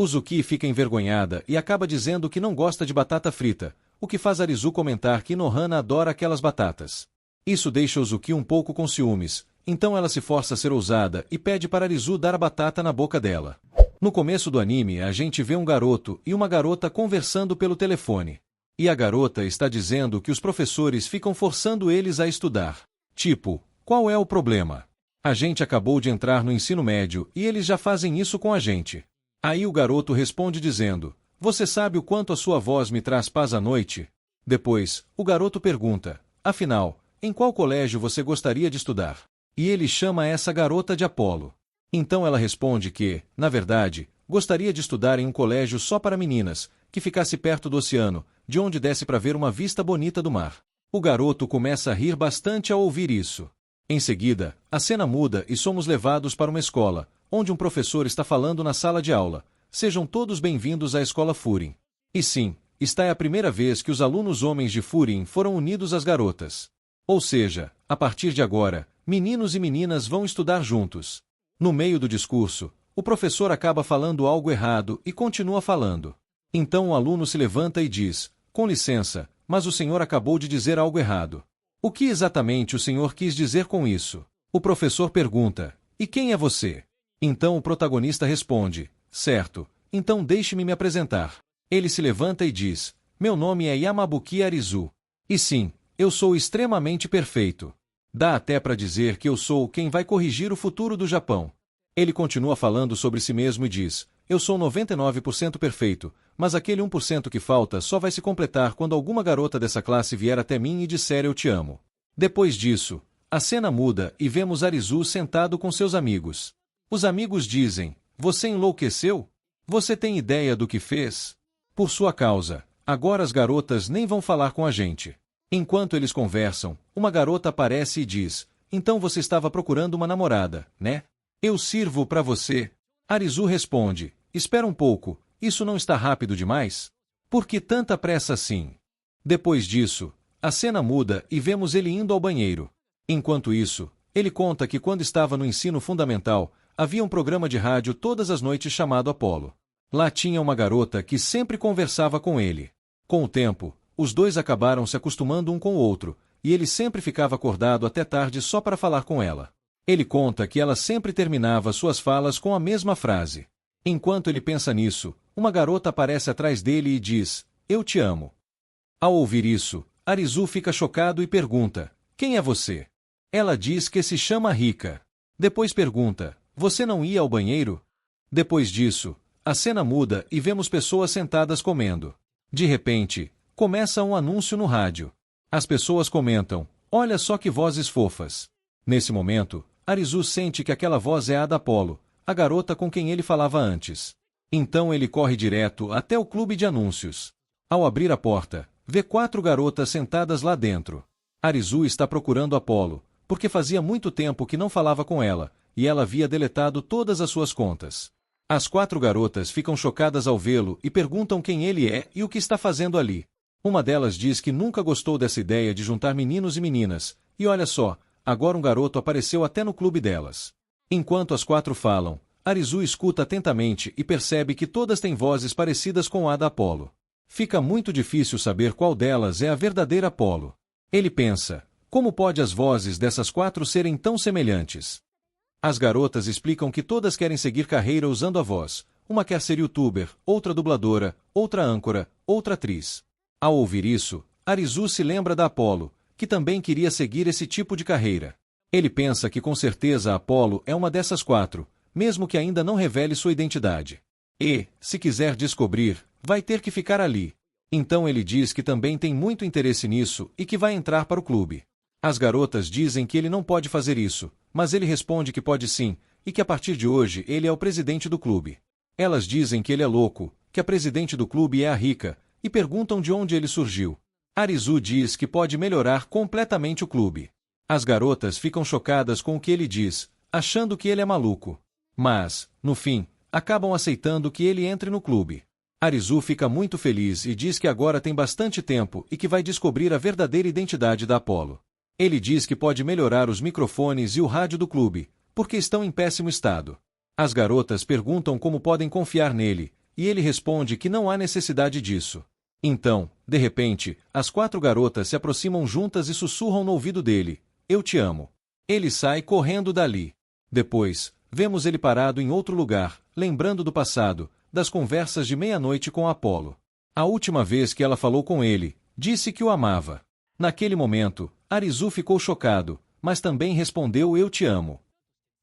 Uzuki fica envergonhada e acaba dizendo que não gosta de batata frita, o que faz Arizu comentar que Nohana adora aquelas batatas. Isso deixa Uzuki um pouco com ciúmes, então ela se força a ser ousada e pede para Arizu dar a batata na boca dela. No começo do anime a gente vê um garoto e uma garota conversando pelo telefone. E a garota está dizendo que os professores ficam forçando eles a estudar. Tipo, qual é o problema? A gente acabou de entrar no ensino médio e eles já fazem isso com a gente. Aí o garoto responde dizendo, você sabe o quanto a sua voz me traz paz à noite? Depois, o garoto pergunta, afinal, em qual colégio você gostaria de estudar? E ele chama essa garota de Apolo. Então ela responde que, na verdade, gostaria de estudar em um colégio só para meninas, que ficasse perto do oceano, de onde desse para ver uma vista bonita do mar. O garoto começa a rir bastante ao ouvir isso. Em seguida, a cena muda e somos levados para uma escola, onde um professor está falando na sala de aula. Sejam todos bem-vindos à escola Furin. E sim, esta é a primeira vez que os alunos homens de Furin foram unidos às garotas. Ou seja, a partir de agora, meninos e meninas vão estudar juntos. No meio do discurso, o professor acaba falando algo errado e continua falando. Então o aluno se levanta e diz, com licença, mas o senhor acabou de dizer algo errado. O que exatamente o senhor quis dizer com isso? O professor pergunta, e quem é você? Então o protagonista responde, certo, então deixe-me me apresentar. Ele se levanta e diz, meu nome é Yamabuki Arizu. E sim, eu sou extremamente perfeito. Dá até para dizer que eu sou quem vai corrigir o futuro do Japão. Ele continua falando sobre si mesmo e diz, eu sou 99% perfeito, mas aquele 1% que falta só vai se completar quando alguma garota dessa classe vier até mim e disser eu te amo. Depois disso, a cena muda e vemos Arizu sentado com seus amigos. Os amigos dizem, você enlouqueceu? Você tem ideia do que fez? Por sua causa, agora as garotas nem vão falar com a gente. Enquanto eles conversam, uma garota aparece e diz, então você estava procurando uma namorada, né? Eu sirvo para você. Arizu responde, espera um pouco, isso não está rápido demais? Por que tanta pressa assim? Depois disso, a cena muda e vemos ele indo ao banheiro. Enquanto isso, ele conta que quando estava no ensino fundamental, havia um programa de rádio todas as noites chamado Apolo. Lá tinha uma garota que sempre conversava com ele. Com o tempo, os dois acabaram se acostumando um com o outro, e ele sempre ficava acordado até tarde só para falar com ela. Ele conta que ela sempre terminava suas falas com a mesma frase. Enquanto ele pensa nisso, uma garota aparece atrás dele e diz, eu te amo. Ao ouvir isso, Arizu fica chocado e pergunta, quem é você? Ela diz que se chama Rika. Depois pergunta, você não ia ao banheiro? Depois disso, a cena muda e vemos pessoas sentadas comendo. De repente, começa um anúncio no rádio. As pessoas comentam, olha só que vozes fofas. Nesse momento, Arizu sente que aquela voz é a da Apolo, a garota com quem ele falava antes. Então ele corre direto até o clube de anúncios. Ao abrir a porta, vê 4 garotas sentadas lá dentro. Arizu está procurando Apolo, porque fazia muito tempo que não falava com ela, e ela havia deletado todas as suas contas. As 4 garotas ficam chocadas ao vê-lo e perguntam quem ele é e o que está fazendo ali. Uma delas diz que nunca gostou dessa ideia de juntar meninos e meninas, e olha só, agora um garoto apareceu até no clube delas. Enquanto as 4 falam, Arizu escuta atentamente e percebe que todas têm vozes parecidas com a da Apolo. Fica muito difícil saber qual delas é a verdadeira Apolo. Ele pensa, como pode as vozes dessas 4 serem tão semelhantes? As garotas explicam que todas querem seguir carreira usando a voz. Uma quer ser youtuber, outra dubladora, outra âncora, outra atriz. Ao ouvir isso, Arizu se lembra da Apolo, que também queria seguir esse tipo de carreira. Ele pensa que com certeza a Apolo é uma dessas 4, mesmo que ainda não revele sua identidade. E, se quiser descobrir, vai ter que ficar ali. Então ele diz que também tem muito interesse nisso e que vai entrar para o clube. As garotas dizem que ele não pode fazer isso, mas ele responde que pode sim, e que a partir de hoje ele é o presidente do clube. Elas dizem que ele é louco, que a presidente do clube é a Rika, e perguntam de onde ele surgiu. Arizu diz que pode melhorar completamente o clube. As garotas ficam chocadas com o que ele diz, achando que ele é maluco. Mas, no fim, acabam aceitando que ele entre no clube. Arizu fica muito feliz e diz que agora tem bastante tempo e que vai descobrir a verdadeira identidade da Apolo. Ele diz que pode melhorar os microfones e o rádio do clube, porque estão em péssimo estado. As garotas perguntam como podem confiar nele, e ele responde que não há necessidade disso. Então, de repente, as 4 garotas se aproximam juntas e sussurram no ouvido dele: "Eu te amo." Ele sai correndo dali. Depois, vemos ele parado em outro lugar, lembrando do passado, das conversas de meia-noite com Apolo. A última vez que ela falou com ele, disse que o amava. Naquele momento, Arizu ficou chocado, mas também respondeu: "Eu te amo."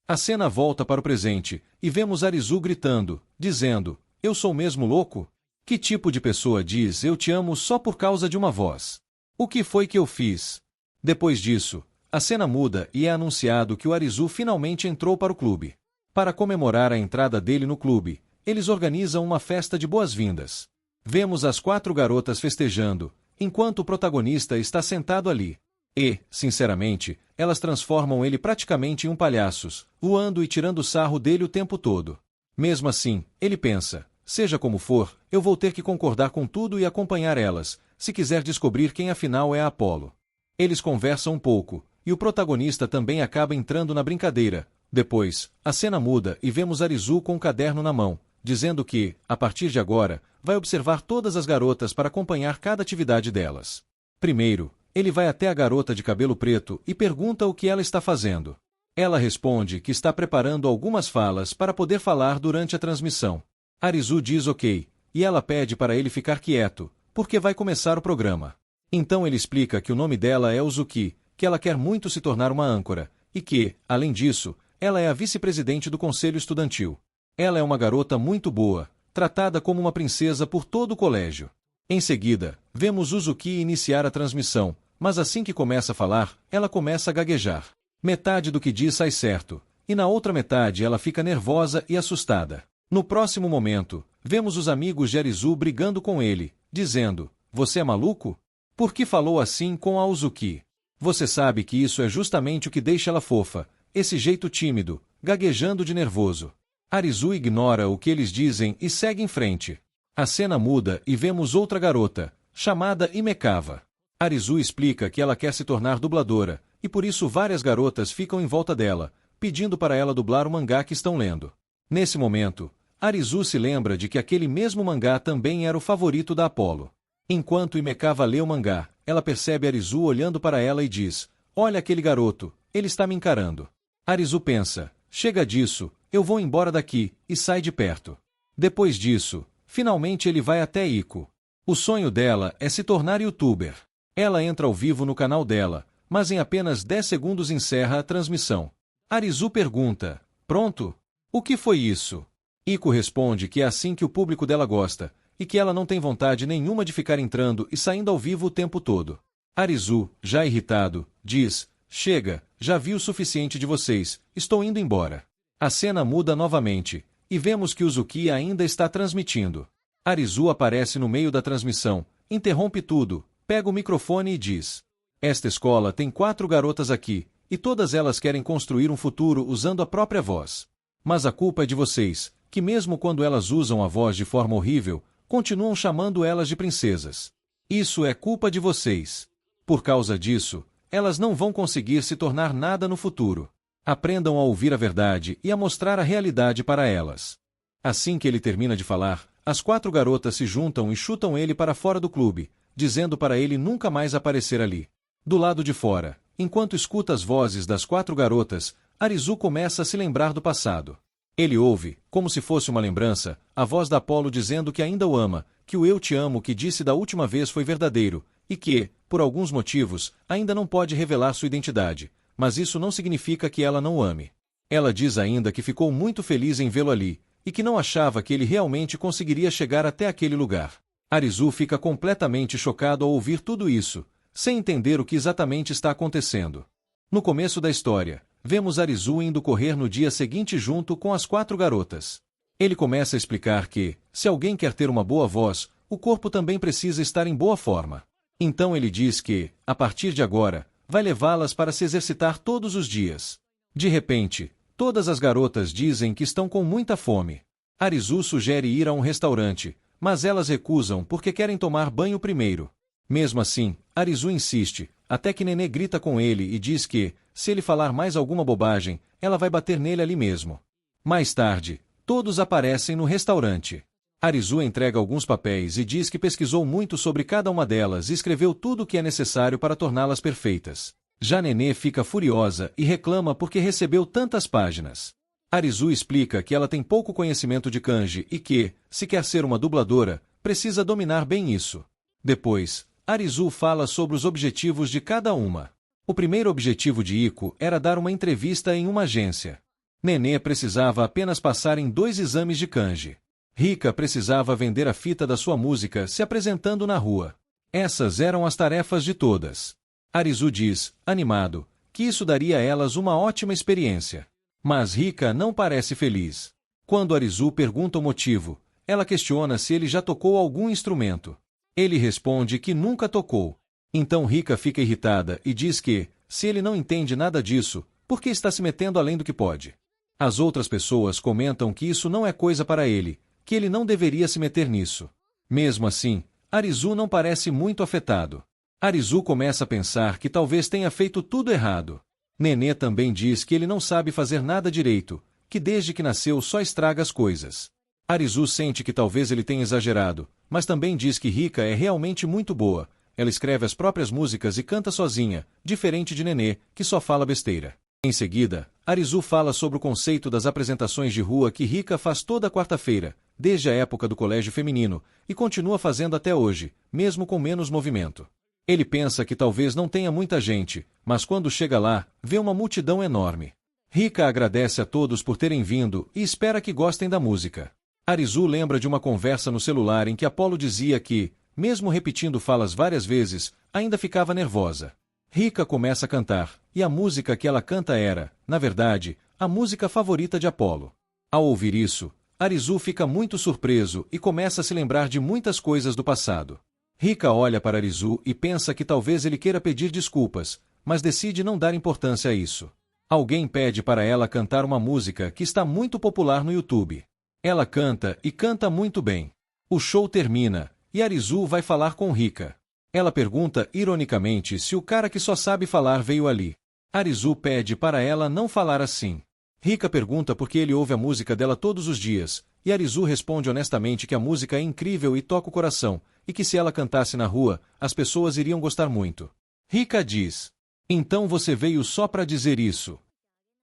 A cena volta para o presente, e vemos Arizu gritando, dizendo: "Eu sou mesmo louco? Que tipo de pessoa diz 'eu te amo' só por causa de uma voz? O que foi que eu fiz?" Depois disso, a cena muda e é anunciado que o Arizu finalmente entrou para o clube. Para comemorar a entrada dele no clube, eles organizam uma festa de boas-vindas. Vemos as 4 garotas festejando, enquanto o protagonista está sentado ali. E, sinceramente, elas transformam ele praticamente em um palhaço, voando e tirando sarro dele o tempo todo. Mesmo assim, ele pensa: seja como for, eu vou ter que concordar com tudo e acompanhar elas, se quiser descobrir quem afinal é Apolo. Eles conversam um pouco, e o protagonista também acaba entrando na brincadeira. Depois, a cena muda e vemos Arizu com um caderno na mão, dizendo que, a partir de agora, vai observar todas as garotas para acompanhar cada atividade delas. Primeiro, ele vai até a garota de cabelo preto e pergunta o que ela está fazendo. Ela responde que está preparando algumas falas para poder falar durante a transmissão. Arizu diz ok, e ela pede para ele ficar quieto, porque vai começar o programa. Então ele explica que o nome dela é Uzuki, que ela quer muito se tornar uma âncora, e que, além disso, ela é a vice-presidente do conselho estudantil. Ela é uma garota muito boa, tratada como uma princesa por todo o colégio. Em seguida, vemos Uzuki iniciar a transmissão, mas assim que começa a falar, ela começa a gaguejar. Metade do que diz sai certo, e na outra metade ela fica nervosa e assustada. No próximo momento, vemos os amigos de Arizu brigando com ele, dizendo: "Você é maluco? Por que falou assim com a Uzuki? Você sabe que isso é justamente o que deixa ela fofa, esse jeito tímido, gaguejando de nervoso." Arizu ignora o que eles dizem e segue em frente. A cena muda e vemos outra garota, chamada Imekava. Arizu explica que ela quer se tornar dubladora, e por isso várias garotas ficam em volta dela, pedindo para ela dublar o mangá que estão lendo. Nesse momento, Arizu se lembra de que aquele mesmo mangá também era o favorito da Apolo. Enquanto Imekava lê o mangá, ela percebe Arizu olhando para ela e diz: "Olha aquele garoto, ele está me encarando." Arizu pensa: "Chega disso, eu vou embora daqui", e sai de perto. Depois disso, finalmente ele vai até Iko. O sonho dela é se tornar youtuber. Ela entra ao vivo no canal dela, mas em apenas 10 segundos encerra a transmissão. Arizu pergunta: "Pronto? O que foi isso?" Iko responde que é assim que o público dela gosta, e que ela não tem vontade nenhuma de ficar entrando e saindo ao vivo o tempo todo. Arizu, já irritado, diz: "Chega, já vi o suficiente de vocês, estou indo embora." A cena muda novamente, e vemos que Uzuki ainda está transmitindo. Arizu aparece no meio da transmissão, interrompe tudo, pega o microfone e diz: "Esta escola tem 4 garotas aqui, e todas elas querem construir um futuro usando a própria voz. Mas a culpa é de vocês, que mesmo quando elas usam a voz de forma horrível, continuam chamando elas de princesas. Isso é culpa de vocês. Por causa disso, elas não vão conseguir se tornar nada no futuro. Aprendam a ouvir a verdade e a mostrar a realidade para elas." Assim que ele termina de falar, as 4 garotas se juntam e chutam ele para fora do clube, dizendo para ele nunca mais aparecer ali. Do lado de fora, enquanto escuta as vozes das 4 garotas, Arizu começa a se lembrar do passado. Ele ouve, como se fosse uma lembrança, a voz da Apolo dizendo que ainda o ama, que o "eu te amo" que disse da última vez foi verdadeiro, e que, por alguns motivos, ainda não pode revelar sua identidade, mas isso não significa que ela não o ame. Ela diz ainda que ficou muito feliz em vê-lo ali, e que não achava que ele realmente conseguiria chegar até aquele lugar. Arizu fica completamente chocado ao ouvir tudo isso, sem entender o que exatamente está acontecendo. No começo da história, vemos Arizu indo correr no dia seguinte junto com as 4 garotas. Ele começa a explicar que, se alguém quer ter uma boa voz, o corpo também precisa estar em boa forma. Então ele diz que, a partir de agora, vai levá-las para se exercitar todos os dias. De repente, todas as garotas dizem que estão com muita fome. Arizu sugere ir a um restaurante, mas elas recusam porque querem tomar banho primeiro. Mesmo assim, Arizu insiste, até que Nenê grita com ele e diz que, se ele falar mais alguma bobagem, ela vai bater nele ali mesmo. Mais tarde, todos aparecem no restaurante. Arizu entrega alguns papéis e diz que pesquisou muito sobre cada uma delas e escreveu tudo o que é necessário para torná-las perfeitas. Já Nenê fica furiosa e reclama porque recebeu tantas páginas. Arizu explica que ela tem pouco conhecimento de kanji e que, se quer ser uma dubladora, precisa dominar bem isso. Depois, Arizu fala sobre os objetivos de cada uma. O primeiro objetivo de Iko era dar uma entrevista em uma agência. Nenê precisava apenas passar em 2 exames de kanji. Rika precisava vender a fita da sua música se apresentando na rua. Essas eram as tarefas de todas. Arizu diz, animado, que isso daria a elas uma ótima experiência. Mas Rika não parece feliz. Quando Arizu pergunta o motivo, ela questiona se ele já tocou algum instrumento. Ele responde que nunca tocou. Então Rika fica irritada e diz que, se ele não entende nada disso, por que está se metendo além do que pode? As outras pessoas comentam que isso não é coisa para ele, que ele não deveria se meter nisso. Mesmo assim, Arizu não parece muito afetado. Arizu começa a pensar que talvez tenha feito tudo errado. Nenê também diz que ele não sabe fazer nada direito, que desde que nasceu só estraga as coisas. Arizu sente que talvez ele tenha exagerado, mas também diz que Rika é realmente muito boa. Ela escreve as próprias músicas e canta sozinha, diferente de Nenê, que só fala besteira. Em seguida, Arizu fala sobre o conceito das apresentações de rua que Rika faz toda quarta-feira, desde a época do colégio feminino, e continua fazendo até hoje, mesmo com menos movimento. Ele pensa que talvez não tenha muita gente, mas quando chega lá, vê uma multidão enorme. Rika agradece a todos por terem vindo e espera que gostem da música. Arizu lembra de uma conversa no celular em que Apollo dizia que, mesmo repetindo falas várias vezes, ainda ficava nervosa. Rika começa a cantar, e a música que ela canta era, na verdade, a música favorita de Apollo. Ao ouvir isso, Arizu fica muito surpreso e começa a se lembrar de muitas coisas do passado. Rika olha para Arizu e pensa que talvez ele queira pedir desculpas, mas decide não dar importância a isso. Alguém pede para ela cantar uma música que está muito popular no YouTube. Ela canta e canta muito bem. O show termina, e Arizu vai falar com Rika. Ela pergunta ironicamente se o cara que só sabe falar veio ali. Arizu pede para ela não falar assim. Rika pergunta por que ele ouve a música dela todos os dias, e Arizu responde honestamente que a música é incrível e toca o coração, e que se ela cantasse na rua, as pessoas iriam gostar muito. Rika diz: "Então você veio só para dizer isso?"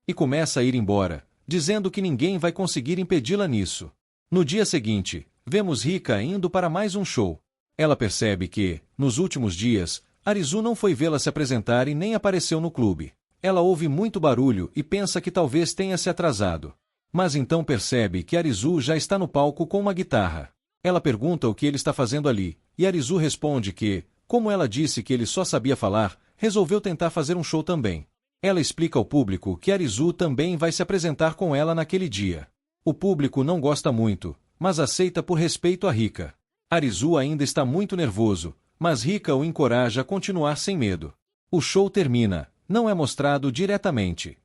E começa a ir embora, dizendo que ninguém vai conseguir impedi-la nisso. No dia seguinte, vemos Rika indo para mais um show. Ela percebe que, nos últimos dias, Arizu não foi vê-la se apresentar e nem apareceu no clube. Ela ouve muito barulho e pensa que talvez tenha se atrasado. Mas então percebe que Arizu já está no palco com uma guitarra. Ela pergunta o que ele está fazendo ali, e Arizu responde que, como ela disse que ele só sabia falar, resolveu tentar fazer um show também. Ela explica ao público que Arizu também vai se apresentar com ela naquele dia. O público não gosta muito, mas aceita por respeito a Rika. Arizu ainda está muito nervoso, mas Rika o encoraja a continuar sem medo. O show termina, não é mostrado diretamente.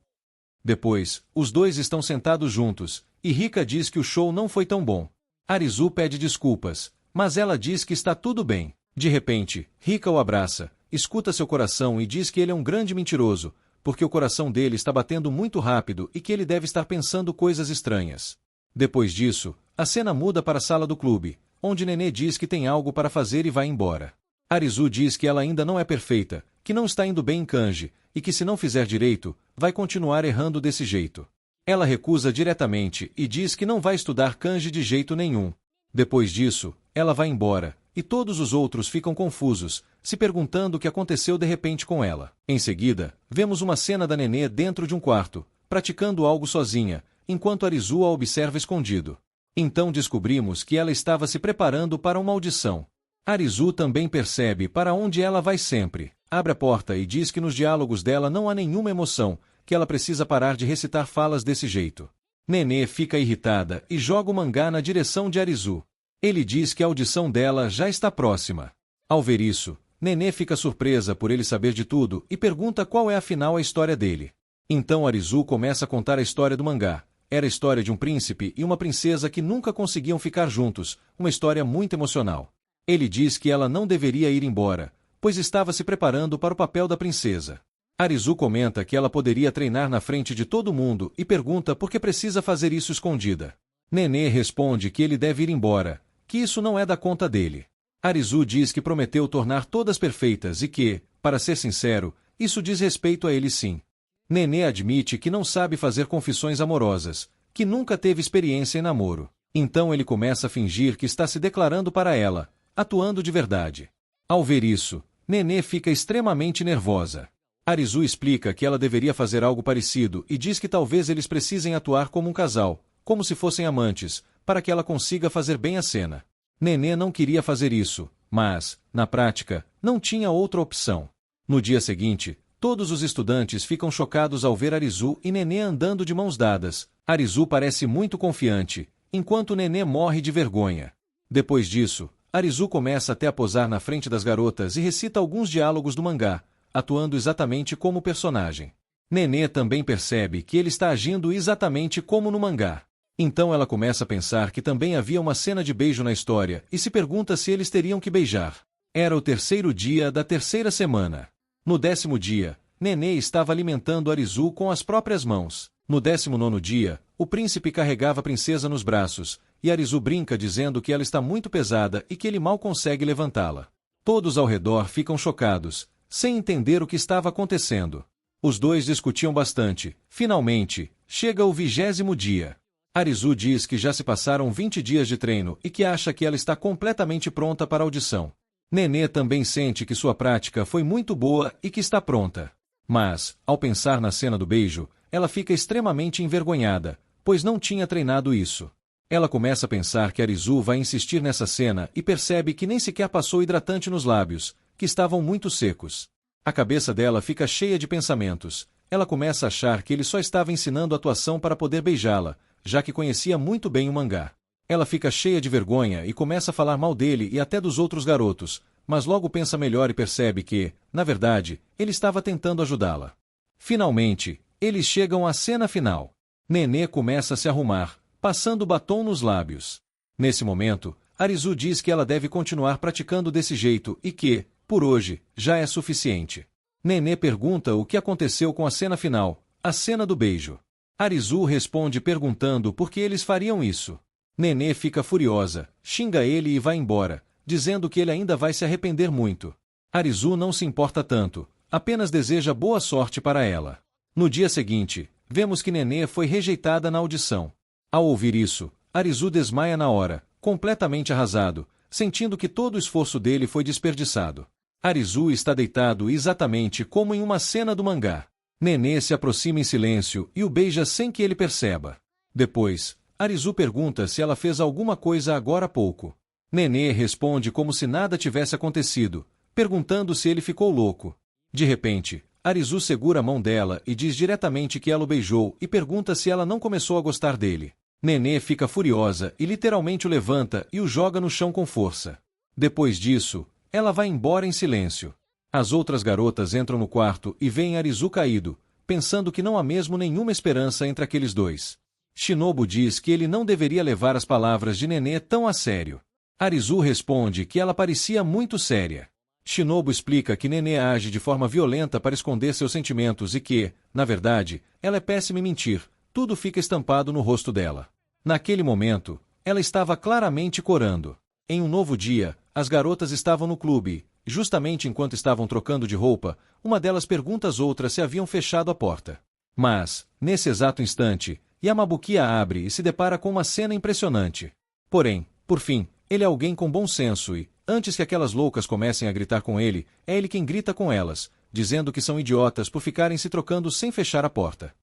Depois, os dois estão sentados juntos, e Rika diz que o show não foi tão bom. Arizu pede desculpas, mas ela diz que está tudo bem. De repente, Rika o abraça, escuta seu coração e diz que ele é um grande mentiroso, porque o coração dele está batendo muito rápido e que ele deve estar pensando coisas estranhas. Depois disso, a cena muda para a sala do clube, onde Nenê diz que tem algo para fazer e vai embora. Arizu diz que ela ainda não é perfeita, que não está indo bem em kanji, e que se não fizer direito, vai continuar errando desse jeito. Ela recusa diretamente e diz que não vai estudar kanji de jeito nenhum. Depois disso, ela vai embora, e todos os outros ficam confusos, se perguntando o que aconteceu de repente com ela. Em seguida, vemos uma cena da Nenê dentro de um quarto, praticando algo sozinha, enquanto Arizu a observa escondido. Então descobrimos que ela estava se preparando para uma audição. Arizu também percebe para onde ela vai sempre. Abre a porta e diz que nos diálogos dela não há nenhuma emoção, que ela precisa parar de recitar falas desse jeito. Nenê fica irritada e joga o mangá na direção de Arizu. Ele diz que a audição dela já está próxima. Ao ver isso, Nenê fica surpresa por ele saber de tudo e pergunta qual é afinal a história dele. Então Arizu começa a contar a história do mangá. Era a história de um príncipe e uma princesa que nunca conseguiam ficar juntos, uma história muito emocional. Ele diz que ela não deveria ir embora, pois estava se preparando para o papel da princesa. Arizu comenta que ela poderia treinar na frente de todo mundo e pergunta por que precisa fazer isso escondida. Nenê responde que ele deve ir embora, que isso não é da conta dele. Arizu diz que prometeu tornar todas perfeitas e que, para ser sincero, isso diz respeito a ele sim. Nenê admite que não sabe fazer confissões amorosas, que nunca teve experiência em namoro. Então ele começa a fingir que está se declarando para ela, atuando de verdade. Ao ver isso, Nenê fica extremamente nervosa. Arizu explica que ela deveria fazer algo parecido e diz que talvez eles precisem atuar como um casal, como se fossem amantes, para que ela consiga fazer bem a cena. Nenê não queria fazer isso, mas, na prática, não tinha outra opção. No dia seguinte, todos os estudantes ficam chocados ao ver Arizu e Nenê andando de mãos dadas. Arizu parece muito confiante, enquanto Nenê morre de vergonha. Depois disso, Arizu começa até a posar na frente das garotas e recita alguns diálogos do mangá, atuando exatamente como o personagem. Nenê também percebe que ele está agindo exatamente como no mangá. Então ela começa a pensar que também havia uma cena de beijo na história e se pergunta se eles teriam que beijar. Era o terceiro dia da terceira semana. No 10º dia, Nenê estava alimentando Arizu com as próprias mãos. No 19º dia, o príncipe carregava a princesa nos braços, e Arizu brinca dizendo que ela está muito pesada e que ele mal consegue levantá-la. Todos ao redor ficam chocados, sem entender o que estava acontecendo. Os dois discutiam bastante. Finalmente, chega o 20º dia. Arizu diz que já se passaram 20 dias de treino e que acha que ela está completamente pronta para a audição. Nenê também sente que sua prática foi muito boa e que está pronta. Mas, ao pensar na cena do beijo, ela fica extremamente envergonhada, pois não tinha treinado isso. Ela começa a pensar que Arizu vai insistir nessa cena e percebe que nem sequer passou hidratante nos lábios, que estavam muito secos. A cabeça dela fica cheia de pensamentos. Ela começa a achar que ele só estava ensinando atuação para poder beijá-la, já que conhecia muito bem o mangá. Ela fica cheia de vergonha e começa a falar mal dele e até dos outros garotos, mas logo pensa melhor e percebe que, na verdade, ele estava tentando ajudá-la. Finalmente, eles chegam à cena final. Nenê começa a se arrumar, passando batom nos lábios. Nesse momento, Arizu diz que ela deve continuar praticando desse jeito e que, por hoje, já é suficiente. Nenê pergunta o que aconteceu com a cena final, a cena do beijo. Arizu responde perguntando por que eles fariam isso. Nenê fica furiosa, xinga ele e vai embora, dizendo que ele ainda vai se arrepender muito. Arizu não se importa tanto, apenas deseja boa sorte para ela. No dia seguinte, vemos que Nenê foi rejeitada na audição. Ao ouvir isso, Arizu desmaia na hora, completamente arrasado, sentindo que todo o esforço dele foi desperdiçado. Arizu está deitado exatamente como em uma cena do mangá. Nenê se aproxima em silêncio e o beija sem que ele perceba. Depois, Arizu pergunta se ela fez alguma coisa agora há pouco. Nenê responde como se nada tivesse acontecido, perguntando se ele ficou louco. De repente, Arizu segura a mão dela e diz diretamente que ela o beijou e pergunta se ela não começou a gostar dele. Nenê fica furiosa e literalmente o levanta e o joga no chão com força. Depois disso, ela vai embora em silêncio. As outras garotas entram no quarto e veem Arizu caído, pensando que não há mesmo nenhuma esperança entre aqueles dois. Shinobu diz que ele não deveria levar as palavras de Nenê tão a sério. Arizu responde que ela parecia muito séria. Shinobu explica que Nenê age de forma violenta para esconder seus sentimentos e que, na verdade, ela é péssima em mentir, tudo fica estampado no rosto dela. Naquele momento, ela estava claramente corando. Em um novo dia, as garotas estavam no clube. Justamente enquanto estavam trocando de roupa, uma delas pergunta às outras se haviam fechado a porta. Mas, nesse exato instante, Yamabuki a abre e se depara com uma cena impressionante. Porém, por fim, ele é alguém com bom senso e, antes que aquelas loucas comecem a gritar com ele, é ele quem grita com elas, dizendo que são idiotas por ficarem se trocando sem fechar a porta.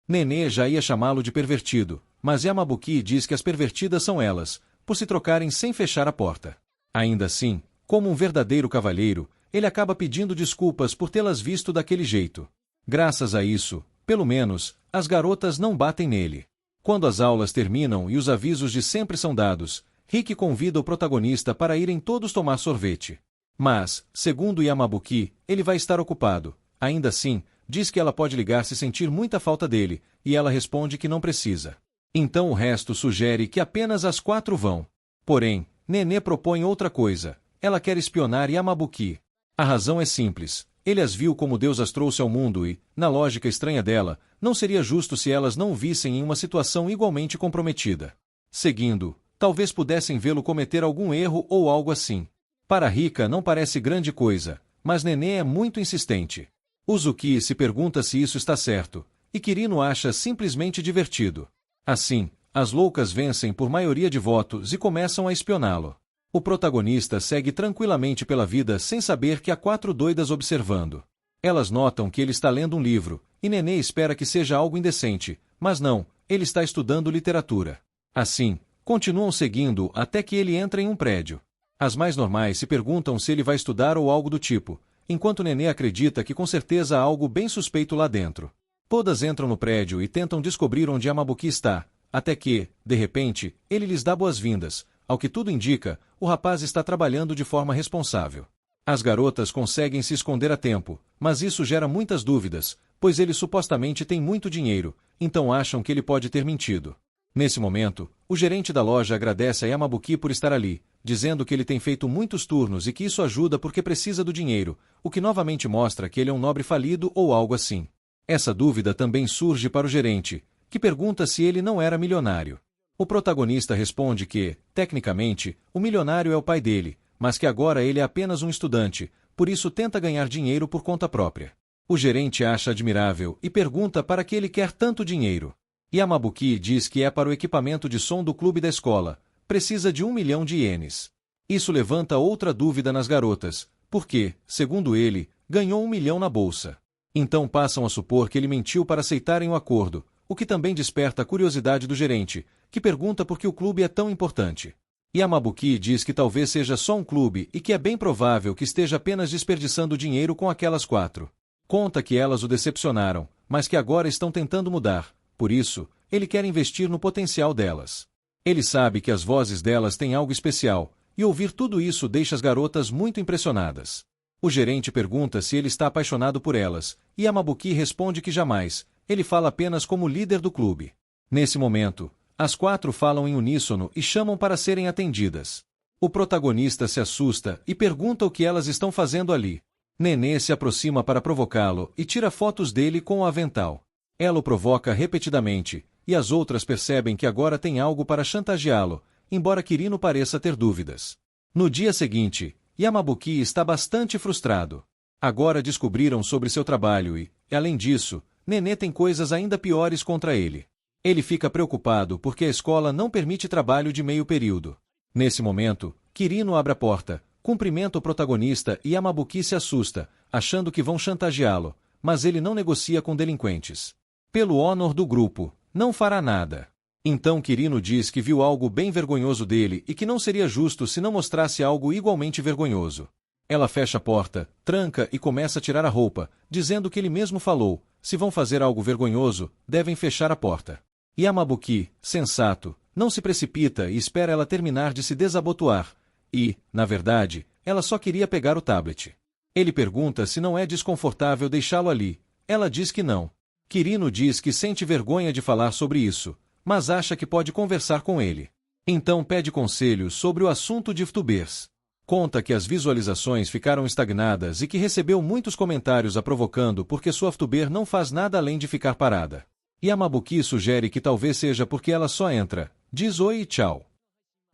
Nenê já ia chamá-lo de pervertido, mas Yamabuki diz que as pervertidas são elas, por se trocarem sem fechar a porta. Ainda assim, como um verdadeiro cavalheiro, ele acaba pedindo desculpas por tê-las visto daquele jeito. Graças a isso, pelo menos, as garotas não batem nele. Quando as aulas terminam e os avisos de sempre são dados, Rick convida o protagonista para irem todos tomar sorvete. Mas, segundo Yamabuki, ele vai estar ocupado. Ainda assim, diz que ela pode ligar se sentir muita falta dele, e ela responde que não precisa. Então o resto sugere que apenas as 4 vão. Porém, Nenê propõe outra coisa. Ela quer espionar Yamabuki. A razão é simples. Ele as viu como Deus as trouxe ao mundo e, na lógica estranha dela, não seria justo se elas não o vissem em uma situação igualmente comprometida. Seguindo, talvez pudessem vê-lo cometer algum erro ou algo assim. Para Rika não parece grande coisa, mas Nenê é muito insistente. Uzuki se pergunta se isso está certo, e Kirino acha simplesmente divertido. Assim, as loucas vencem por maioria de votos e começam a espioná-lo. O protagonista segue tranquilamente pela vida sem saber que há 4 doidas observando. Elas notam que ele está lendo um livro, e Nenê espera que seja algo indecente, mas não, ele está estudando literatura. Assim, continuam seguindo até que ele entra em um prédio. As mais normais se perguntam se ele vai estudar ou algo do tipo, enquanto Nenê acredita que com certeza há algo bem suspeito lá dentro. Todas entram no prédio e tentam descobrir onde Yamabuki está, até que, de repente, ele lhes dá boas-vindas. Ao que tudo indica, o rapaz está trabalhando de forma responsável. As garotas conseguem se esconder a tempo, mas isso gera muitas dúvidas, pois ele supostamente tem muito dinheiro, então acham que ele pode ter mentido. Nesse momento, o gerente da loja agradece a Yamabuki por estar ali, dizendo que ele tem feito muitos turnos e que isso ajuda porque precisa do dinheiro, o que novamente mostra que ele é um nobre falido ou algo assim. Essa dúvida também surge para o gerente, que pergunta se ele não era milionário. O protagonista responde que, tecnicamente, o milionário é o pai dele, mas que agora ele é apenas um estudante, por isso tenta ganhar dinheiro por conta própria. O gerente acha admirável e pergunta para que ele quer tanto dinheiro. Yamabuki diz que é para o equipamento de som do clube da escola, precisa de 1 milhão de ienes. Isso levanta outra dúvida nas garotas, porque, segundo ele, ganhou 1 milhão na bolsa. Então passam a supor que ele mentiu para aceitarem o acordo, o que também desperta a curiosidade do gerente, que pergunta por que o clube é tão importante. Yamabuki diz que talvez seja só um clube e que é bem provável que esteja apenas desperdiçando dinheiro com aquelas 4. Conta que elas o decepcionaram, mas que agora estão tentando mudar, por isso, ele quer investir no potencial delas. Ele sabe que as vozes delas têm algo especial, e ouvir tudo isso deixa as garotas muito impressionadas. O gerente pergunta se ele está apaixonado por elas, e Yamabuki responde que jamais, ele fala apenas como líder do clube. Nesse momento, as 4 falam em uníssono e chamam para serem atendidas. O protagonista se assusta e pergunta o que elas estão fazendo ali. Nenê se aproxima para provocá-lo e tira fotos dele com o avental. Ela o provoca repetidamente, e as outras percebem que agora tem algo para chantageá-lo, embora Kirino pareça ter dúvidas. No dia seguinte, Yamabuki está bastante frustrado. Agora descobriram sobre seu trabalho e, além disso, Nenê tem coisas ainda piores contra ele. Ele fica preocupado porque a escola não permite trabalho de meio período. Nesse momento, Kirino abre a porta, cumprimenta o protagonista e Yamabuki se assusta, achando que vão chantageá-lo, mas ele não negocia com delinquentes. Pelo honor do grupo, não fará nada. Então Kirino diz que viu algo bem vergonhoso dele e que não seria justo se não mostrasse algo igualmente vergonhoso. Ela fecha a porta, tranca e começa a tirar a roupa, dizendo que ele mesmo falou, se vão fazer algo vergonhoso, devem fechar a porta. Yamabuki, sensato, não se precipita e espera ela terminar de se desabotoar, e, na verdade, ela só queria pegar o tablet. Ele pergunta se não é desconfortável deixá-lo ali. Ela diz que não. Kirino diz que sente vergonha de falar sobre isso, mas acha que pode conversar com ele. Então pede conselhos sobre o assunto de VTubers. Conta que as visualizações ficaram estagnadas e que recebeu muitos comentários a provocando porque sua VTuber não faz nada além de ficar parada. Yamabuki sugere que talvez seja porque ela só entra, diz oi e tchau.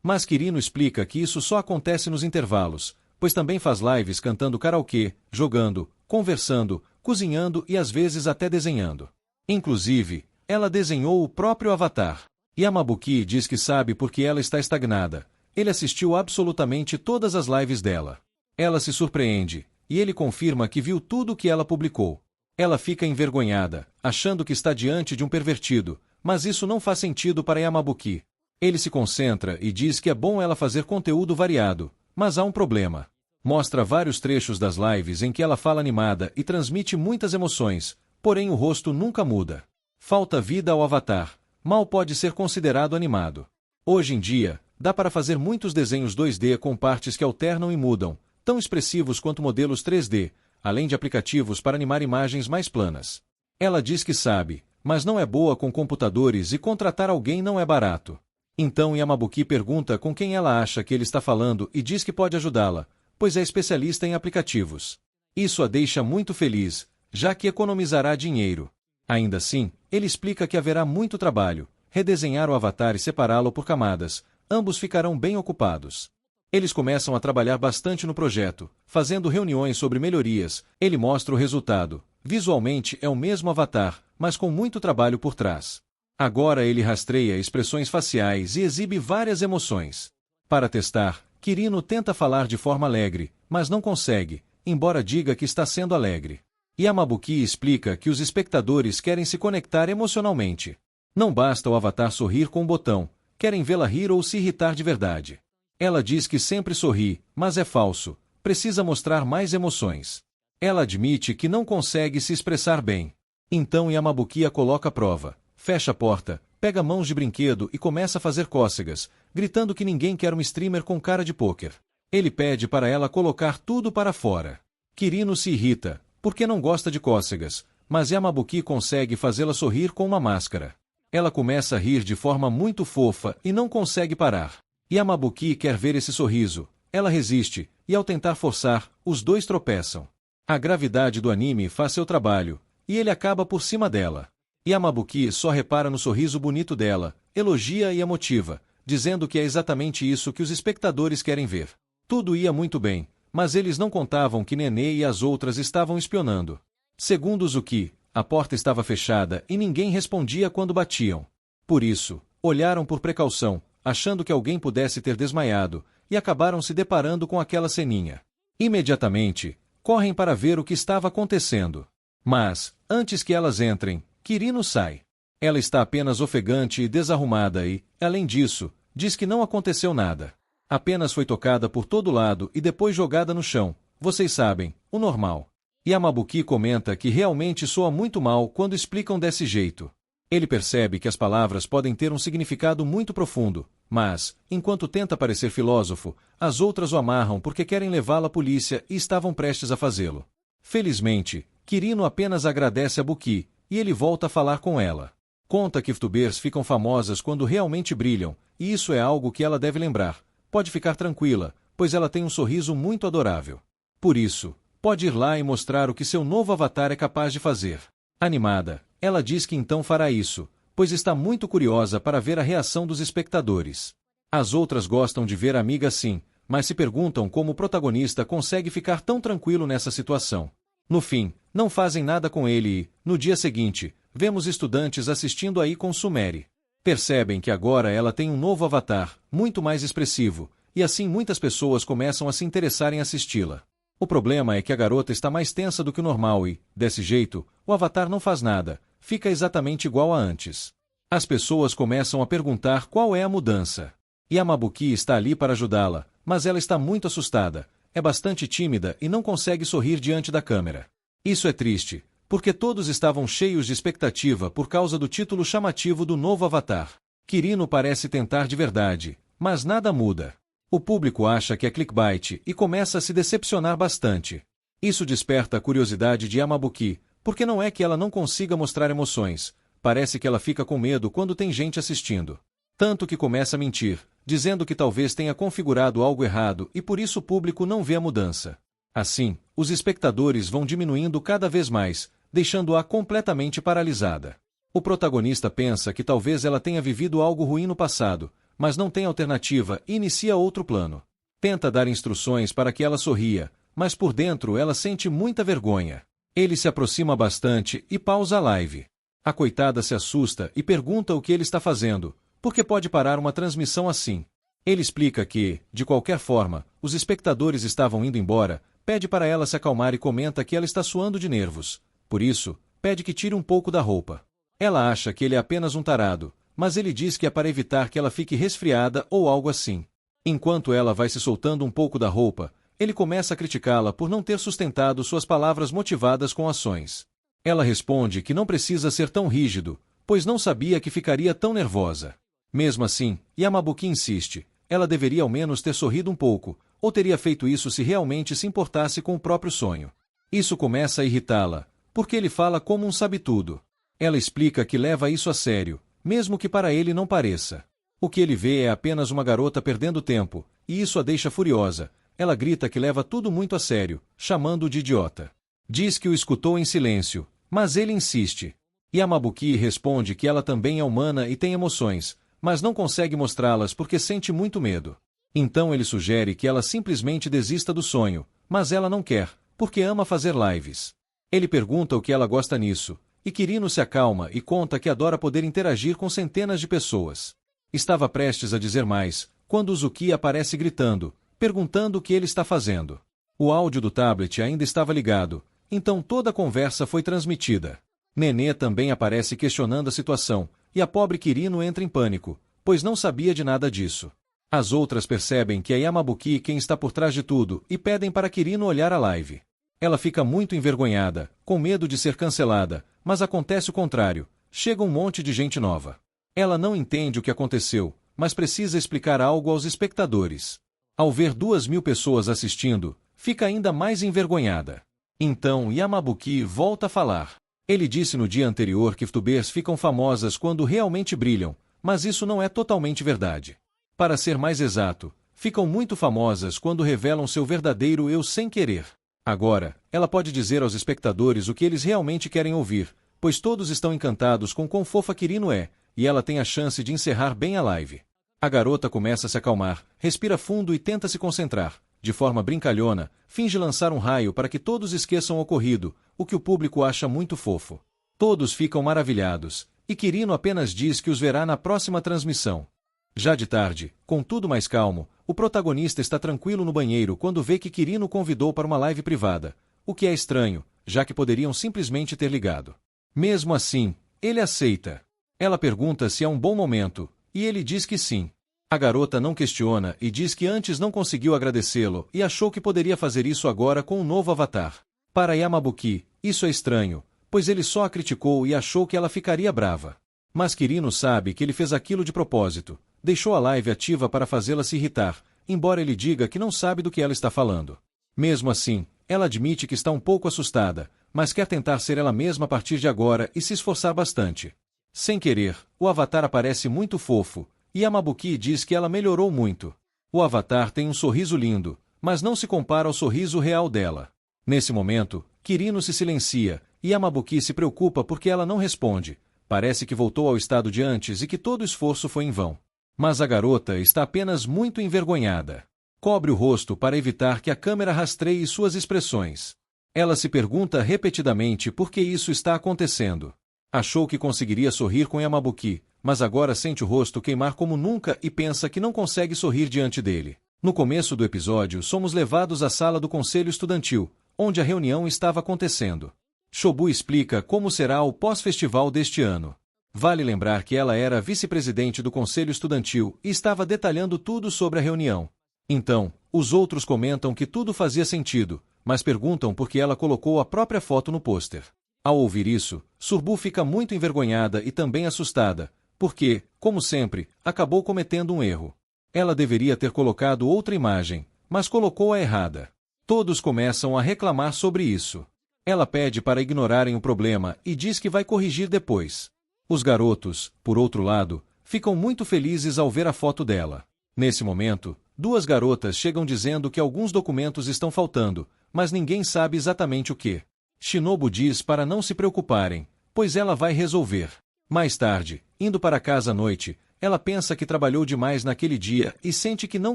Mas Kirino explica que isso só acontece nos intervalos, pois também faz lives cantando karaokê, jogando, conversando, cozinhando e às vezes até desenhando. Inclusive, ela desenhou o próprio avatar. Yamabuki diz que sabe porque ela está estagnada. Ele assistiu absolutamente todas as lives dela. Ela se surpreende, e ele confirma que viu tudo o que ela publicou. Ela fica envergonhada, achando que está diante de um pervertido, mas isso não faz sentido para Yamabuki. Ele se concentra e diz que é bom ela fazer conteúdo variado, mas há um problema. Mostra vários trechos das lives em que ela fala animada e transmite muitas emoções, porém o rosto nunca muda. Falta vida ao avatar, mal pode ser considerado animado. Hoje em dia, dá para fazer muitos desenhos 2D com partes que alternam e mudam, tão expressivos quanto modelos 3D, além de aplicativos para animar imagens mais planas. Ela diz que sabe, mas não é boa com computadores e contratar alguém não é barato. Então Yamabuki pergunta com quem ela acha que ele está falando e diz que pode ajudá-la, pois é especialista em aplicativos. Isso a deixa muito feliz, já que economizará dinheiro. Ainda assim, ele explica que haverá muito trabalho, redesenhar o avatar e separá-lo por camadas. Ambos ficarão bem ocupados. Eles começam a trabalhar bastante no projeto, fazendo reuniões sobre melhorias. Ele mostra o resultado. Visualmente é o mesmo avatar, mas com muito trabalho por trás. Agora ele rastreia expressões faciais e exibe várias emoções. Para testar, Kirino tenta falar de forma alegre, mas não consegue, embora diga que está sendo alegre. Yamabuki explica que os espectadores querem se conectar emocionalmente. Não basta o avatar sorrir com um botão, querem vê-la rir ou se irritar de verdade. Ela diz que sempre sorri, mas é falso, precisa mostrar mais emoções. Ela admite que não consegue se expressar bem. Então Yamabuki a coloca à prova, fecha a porta, pega mãos de brinquedo e começa a fazer cócegas, gritando que ninguém quer um streamer com cara de pôquer. Ele pede para ela colocar tudo para fora. Kirino se irrita, porque não gosta de cócegas, mas Yamabuki consegue fazê-la sorrir com uma máscara. Ela começa a rir de forma muito fofa e não consegue parar. Yamabuki quer ver esse sorriso. Ela resiste, e ao tentar forçar, os dois tropeçam. A gravidade do anime faz seu trabalho, e ele acaba por cima dela. Yamabuki só repara no sorriso bonito dela, elogia e a motiva, dizendo que é exatamente isso que os espectadores querem ver. Tudo ia muito bem, mas eles não contavam que Nenê e as outras estavam espionando. Segundo Zuki, a porta estava fechada e ninguém respondia quando batiam. Por isso, olharam por precaução, achando que alguém pudesse ter desmaiado, e acabaram se deparando com aquela ceninha. Imediatamente, correm para ver o que estava acontecendo. Mas, antes que elas entrem, Kirino sai. Ela está apenas ofegante e desarrumada e, além disso, diz que não aconteceu nada. Apenas foi tocada por todo lado e depois jogada no chão. Vocês sabem, o normal. Yamabuki comenta que realmente soa muito mal quando explicam desse jeito. Ele percebe que as palavras podem ter um significado muito profundo, mas, enquanto tenta parecer filósofo, as outras o amarram porque querem levá-lo à polícia e estavam prestes a fazê-lo. Felizmente, Kirino apenas agradece a Buki, e ele volta a falar com ela. Conta que VTubers ficam famosas quando realmente brilham, e isso é algo que ela deve lembrar. Pode ficar tranquila, pois ela tem um sorriso muito adorável. Por isso, pode ir lá e mostrar o que seu novo avatar é capaz de fazer. Animada, ela diz que então fará isso, pois está muito curiosa para ver a reação dos espectadores. As outras gostam de ver a amiga assim, mas se perguntam como o protagonista consegue ficar tão tranquilo nessa situação. No fim, não fazem nada com ele e, no dia seguinte, vemos estudantes assistindo aí com Sumeri. Percebem que agora ela tem um novo avatar, muito mais expressivo, e assim muitas pessoas começam a se interessar em assisti-la. O problema é que a garota está mais tensa do que o normal e, desse jeito, o avatar não faz nada, fica exatamente igual a antes. As pessoas começam a perguntar qual é a mudança. Yamabuki está ali para ajudá-la, mas ela está muito assustada, é bastante tímida e não consegue sorrir diante da câmera. Isso é triste, porque todos estavam cheios de expectativa por causa do título chamativo do novo avatar. Kirino parece tentar de verdade, mas nada muda. O público acha que é clickbait e começa a se decepcionar bastante. Isso desperta a curiosidade de Yamabuki, porque não é que ela não consiga mostrar emoções, parece que ela fica com medo quando tem gente assistindo. Tanto que começa a mentir, dizendo que talvez tenha configurado algo errado e por isso o público não vê a mudança. Assim, os espectadores vão diminuindo cada vez mais, deixando-a completamente paralisada. O protagonista pensa que talvez ela tenha vivido algo ruim no passado, mas não tem alternativa e inicia outro plano. Tenta dar instruções para que ela sorria, mas por dentro ela sente muita vergonha. Ele se aproxima bastante e pausa a live. A coitada se assusta e pergunta o que ele está fazendo, porque pode parar uma transmissão assim. Ele explica que, de qualquer forma, os espectadores estavam indo embora, pede para ela se acalmar e comenta que ela está suando de nervos. Por isso, pede que tire um pouco da roupa. Ela acha que ele é apenas um tarado, mas ele diz que é para evitar que ela fique resfriada ou algo assim. Enquanto ela vai se soltando um pouco da roupa, ele começa a criticá-la por não ter sustentado suas palavras motivadas com ações. Ela responde que não precisa ser tão rígido, pois não sabia que ficaria tão nervosa. Mesmo assim, Yamabuki insiste, ela deveria ao menos ter sorrido um pouco, ou teria feito isso se realmente se importasse com o próprio sonho. Isso começa a irritá-la, porque ele fala como um sabe-tudo. Ela explica que leva isso a sério, mesmo que para ele não pareça. O que ele vê é apenas uma garota perdendo tempo, e isso a deixa furiosa. Ela grita que leva tudo muito a sério, chamando-o de idiota. Diz que o escutou em silêncio, mas ele insiste. Yamabuki responde que ela também é humana e tem emoções, mas não consegue mostrá-las porque sente muito medo. Então ele sugere que ela simplesmente desista do sonho, mas ela não quer, porque ama fazer lives. Ele pergunta o que ela gosta nisso, e Kirino se acalma e conta que adora poder interagir com centenas de pessoas. Estava prestes a dizer mais, quando Uzuki aparece gritando, perguntando o que ele está fazendo. O áudio do tablet ainda estava ligado, então toda a conversa foi transmitida. Nenê também aparece questionando a situação, e a pobre Kirino entra em pânico, pois não sabia de nada disso. As outras percebem que é Yamabuki quem está por trás de tudo e pedem para Kirino olhar a live. Ela fica muito envergonhada, com medo de ser cancelada, mas acontece o contrário, chega um monte de gente nova. Ela não entende o que aconteceu, mas precisa explicar algo aos espectadores. Ao ver 2.000 pessoas assistindo, fica ainda mais envergonhada. Então Yamabuki volta a falar. Ele disse no dia anterior que VTubers ficam famosas quando realmente brilham, mas isso não é totalmente verdade. Para ser mais exato, ficam muito famosas quando revelam seu verdadeiro eu sem querer. Agora, ela pode dizer aos espectadores o que eles realmente querem ouvir, pois todos estão encantados com quão fofa Kirino é, e ela tem a chance de encerrar bem a live. A garota começa a se acalmar, respira fundo e tenta se concentrar. De forma brincalhona, finge lançar um raio para que todos esqueçam o ocorrido, o que o público acha muito fofo. Todos ficam maravilhados, e Kirino apenas diz que os verá na próxima transmissão. Já de tarde, com tudo mais calmo, o protagonista está tranquilo no banheiro quando vê que Kirino convidou para uma live privada, o que é estranho, já que poderiam simplesmente ter ligado. Mesmo assim, ele aceita. Ela pergunta se é um bom momento, e ele diz que sim. A garota não questiona e diz que antes não conseguiu agradecê-lo e achou que poderia fazer isso agora com um novo avatar. Para Yamabuki, isso é estranho, pois ele só a criticou e achou que ela ficaria brava. Mas Kirino sabe que ele fez aquilo de propósito, deixou a live ativa para fazê-la se irritar, embora ele diga que não sabe do que ela está falando. Mesmo assim, ela admite que está um pouco assustada, mas quer tentar ser ela mesma a partir de agora e se esforçar bastante. Sem querer, o avatar aparece muito fofo, e Yamabuki diz que ela melhorou muito. O avatar tem um sorriso lindo, mas não se compara ao sorriso real dela. Nesse momento, Kirino se silencia, e Yamabuki se preocupa porque ela não responde. Parece que voltou ao estado de antes e que todo o esforço foi em vão. Mas a garota está apenas muito envergonhada. Cobre o rosto para evitar que a câmera rastreie suas expressões. Ela se pergunta repetidamente por que isso está acontecendo. Achou que conseguiria sorrir com Yamabuki, mas agora sente o rosto queimar como nunca e pensa que não consegue sorrir diante dele. No começo do episódio, somos levados à sala do conselho estudantil, onde a reunião estava acontecendo. Shobu explica como será o pós-festival deste ano. Vale lembrar que ela era vice-presidente do conselho estudantil e estava detalhando tudo sobre a reunião. Então, os outros comentam que tudo fazia sentido, mas perguntam por que ela colocou a própria foto no pôster. Ao ouvir isso, Surbu fica muito envergonhada e também assustada, porque, como sempre, acabou cometendo um erro. Ela deveria ter colocado outra imagem, mas colocou a errada. Todos começam a reclamar sobre isso. Ela pede para ignorarem o problema e diz que vai corrigir depois. Os garotos, por outro lado, ficam muito felizes ao ver a foto dela. Nesse momento, 2 garotas chegam dizendo que alguns documentos estão faltando, mas ninguém sabe exatamente o que. Shinobu diz para não se preocuparem, pois ela vai resolver. Mais tarde, indo para casa à noite, ela pensa que trabalhou demais naquele dia e sente que não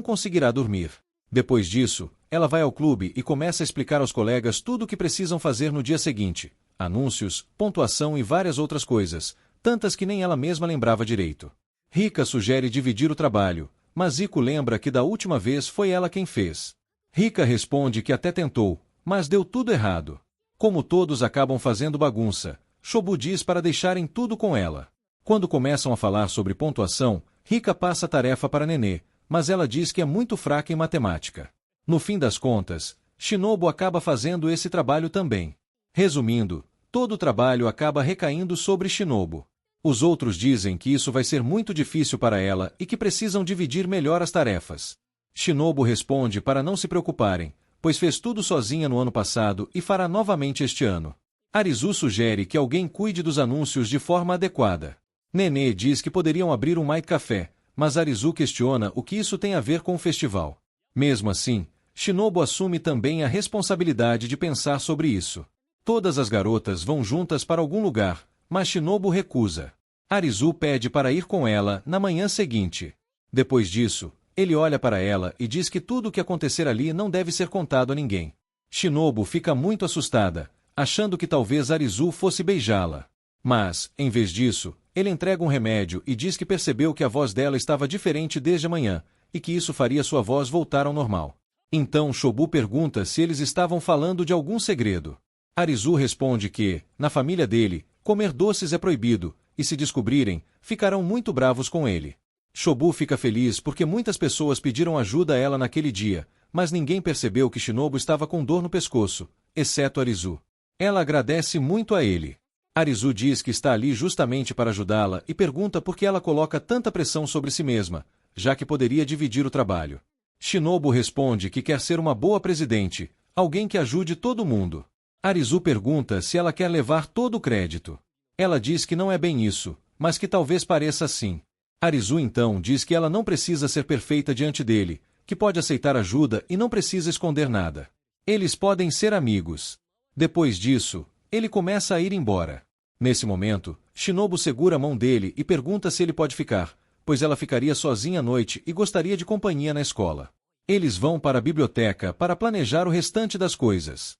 conseguirá dormir. Depois disso, ela vai ao clube e começa a explicar aos colegas tudo o que precisam fazer no dia seguinte: anúncios, pontuação e várias outras coisas, tantas que nem ela mesma lembrava direito. Rika sugere dividir o trabalho, mas Iko lembra que da última vez foi ela quem fez. Rika responde que até tentou, mas deu tudo errado. Como todos acabam fazendo bagunça, Shobu diz para deixarem tudo com ela. Quando começam a falar sobre pontuação, Rika passa a tarefa para Nenê, mas ela diz que é muito fraca em matemática. No fim das contas, Shinobu acaba fazendo esse trabalho também. Resumindo, todo o trabalho acaba recaindo sobre Shinobu. Os outros dizem que isso vai ser muito difícil para ela e que precisam dividir melhor as tarefas. Shinobu responde para não se preocuparem, pois fez tudo sozinha no ano passado e fará novamente este ano. Arizu sugere que alguém cuide dos anúncios de forma adequada. Nenê diz que poderiam abrir um Mai Café, mas Arizu questiona o que isso tem a ver com o festival. Mesmo assim, Shinobu assume também a responsabilidade de pensar sobre isso. Todas as garotas vão juntas para algum lugar, mas Shinobu recusa. Arizu pede para ir com ela na manhã seguinte. Depois disso, ele olha para ela e diz que tudo o que acontecer ali não deve ser contado a ninguém. Shinobu fica muito assustada, achando que talvez Arizu fosse beijá-la. Mas, em vez disso, ele entrega um remédio e diz que percebeu que a voz dela estava diferente desde a manhã, e que isso faria sua voz voltar ao normal. Então Shobu pergunta se eles estavam falando de algum segredo. Arizu responde que, na família dele, comer doces é proibido, e se descobrirem, ficarão muito bravos com ele. Shobu fica feliz porque muitas pessoas pediram ajuda a ela naquele dia, mas ninguém percebeu que Shinobu estava com dor no pescoço, exceto Arizu. Ela agradece muito a ele. Arizu diz que está ali justamente para ajudá-la e pergunta por que ela coloca tanta pressão sobre si mesma, já que poderia dividir o trabalho. Shinobu responde que quer ser uma boa presidente, alguém que ajude todo mundo. Arizu pergunta se ela quer levar todo o crédito. Ela diz que não é bem isso, mas que talvez pareça assim. Arizu então diz que ela não precisa ser perfeita diante dele, que pode aceitar ajuda e não precisa esconder nada. Eles podem ser amigos. Depois disso, ele começa a ir embora. Nesse momento, Shinobu segura a mão dele e pergunta se ele pode ficar, pois ela ficaria sozinha à noite e gostaria de companhia na escola. Eles vão para a biblioteca para planejar o restante das coisas.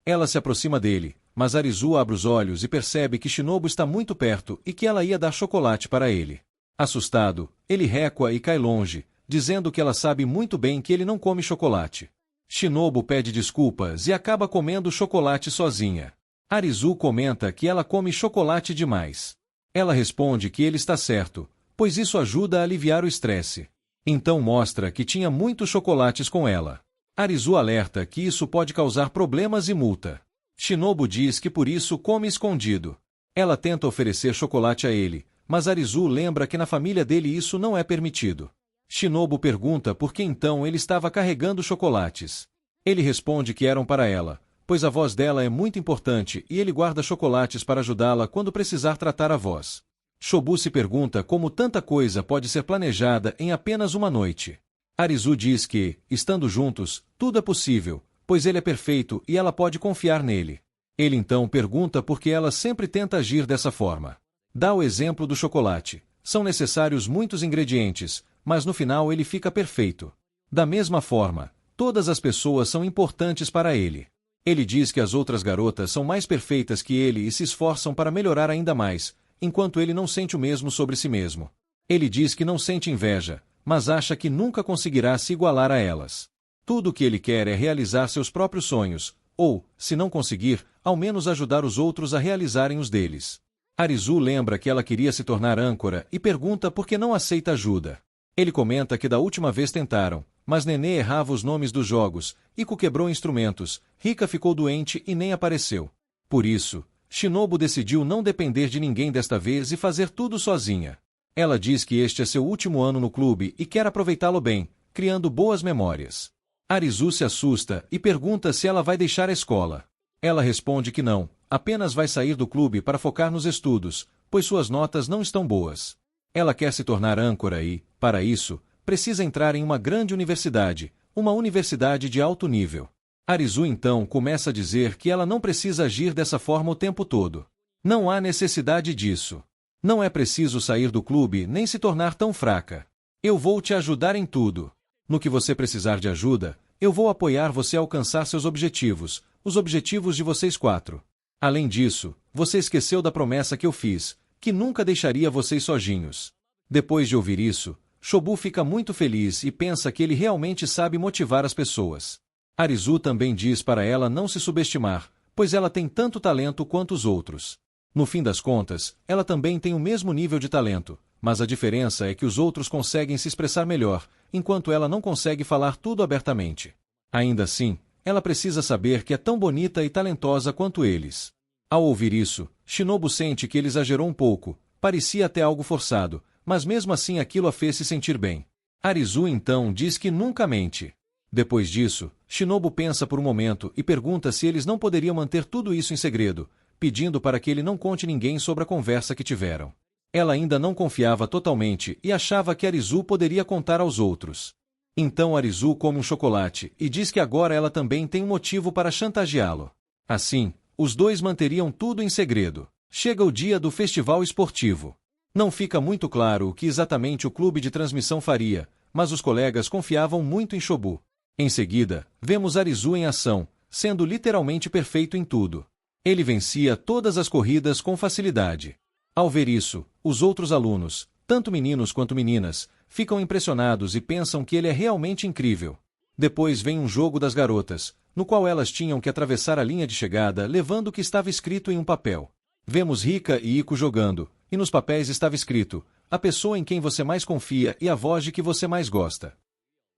Ela se aproxima dele, mas Arizu abre os olhos e percebe que Shinobu está muito perto e que ela ia dar chocolate para ele. Assustado, ele recua e cai longe, dizendo que ela sabe muito bem que ele não come chocolate. Shinobu pede desculpas e acaba comendo chocolate sozinha. Arizu comenta que ela come chocolate demais. Ela responde que ele está certo, pois isso ajuda a aliviar o estresse. Então mostra que tinha muitos chocolates com ela. Arizu alerta que isso pode causar problemas e multa. Shinobu diz que por isso come escondido. Ela tenta oferecer chocolate a ele, mas Arizu lembra que na família dele isso não é permitido. Shinobu pergunta por que então ele estava carregando chocolates. Ele responde que eram para ela, pois a voz dela é muito importante e ele guarda chocolates para ajudá-la quando precisar tratar a voz. Shobu se pergunta como tanta coisa pode ser planejada em apenas uma noite. Arizu diz que, estando juntos, tudo é possível, pois ele é perfeito e ela pode confiar nele. Ele então pergunta por que ela sempre tenta agir dessa forma. Dá o exemplo do chocolate. São necessários muitos ingredientes, mas no final ele fica perfeito. Da mesma forma, todas as pessoas são importantes para ele. Ele diz que as outras garotas são mais perfeitas que ele e se esforçam para melhorar ainda mais, enquanto ele não sente o mesmo sobre si mesmo. Ele diz que não sente inveja, mas acha que nunca conseguirá se igualar a elas. Tudo o que ele quer é realizar seus próprios sonhos, ou, se não conseguir, ao menos ajudar os outros a realizarem os deles. Arizu lembra que ela queria se tornar âncora e pergunta por que não aceita ajuda. Ele comenta que da última vez tentaram, mas Nenê errava os nomes dos jogos, Iko quebrou instrumentos, Rika ficou doente e nem apareceu. Por isso, Shinobu decidiu não depender de ninguém desta vez e fazer tudo sozinha. Ela diz que este é seu último ano no clube e quer aproveitá-lo bem, criando boas memórias. Arizu se assusta e pergunta se ela vai deixar a escola. Ela responde que não, apenas vai sair do clube para focar nos estudos, pois suas notas não estão boas. Ela quer se tornar âncora e, para isso, precisa entrar em uma grande universidade, uma universidade de alto nível. Arizu então começa a dizer que ela não precisa agir dessa forma o tempo todo. Não há necessidade disso. Não é preciso sair do clube nem se tornar tão fraca. Eu vou te ajudar em tudo. No que você precisar de ajuda, eu vou apoiar você a alcançar seus objetivos, os objetivos de vocês 4. Além disso, você esqueceu da promessa que eu fiz, que nunca deixaria vocês sozinhos. Depois de ouvir isso, Shobu fica muito feliz e pensa que ele realmente sabe motivar as pessoas. Arizu também diz para ela não se subestimar, pois ela tem tanto talento quanto os outros. No fim das contas, ela também tem o mesmo nível de talento, mas a diferença é que os outros conseguem se expressar melhor, enquanto ela não consegue falar tudo abertamente. Ainda assim, ela precisa saber que é tão bonita e talentosa quanto eles. Ao ouvir isso, Shinobu sente que ele exagerou um pouco, parecia até algo forçado, mas mesmo assim aquilo a fez se sentir bem. Arizu então diz que nunca mente. Depois disso, Shinobu pensa por um momento e pergunta se eles não poderiam manter tudo isso em segredo, pedindo para que ele não conte ninguém sobre a conversa que tiveram. Ela ainda não confiava totalmente e achava que Arizu poderia contar aos outros. Então Arizu come um chocolate e diz que agora ela também tem um motivo para chantageá-lo. Assim, os dois manteriam tudo em segredo. Chega o dia do festival esportivo. Não fica muito claro o que exatamente o clube de transmissão faria, mas os colegas confiavam muito em Shobu. Em seguida, vemos Arizu em ação, sendo literalmente perfeito em tudo. Ele vencia todas as corridas com facilidade. Ao ver isso, os outros alunos, tanto meninos quanto meninas, ficam impressionados e pensam que ele é realmente incrível. Depois vem um jogo das garotas, no qual elas tinham que atravessar a linha de chegada levando o que estava escrito em um papel. Vemos Rika e Iko jogando, e nos papéis estava escrito: a pessoa em quem você mais confia e a voz de que você mais gosta.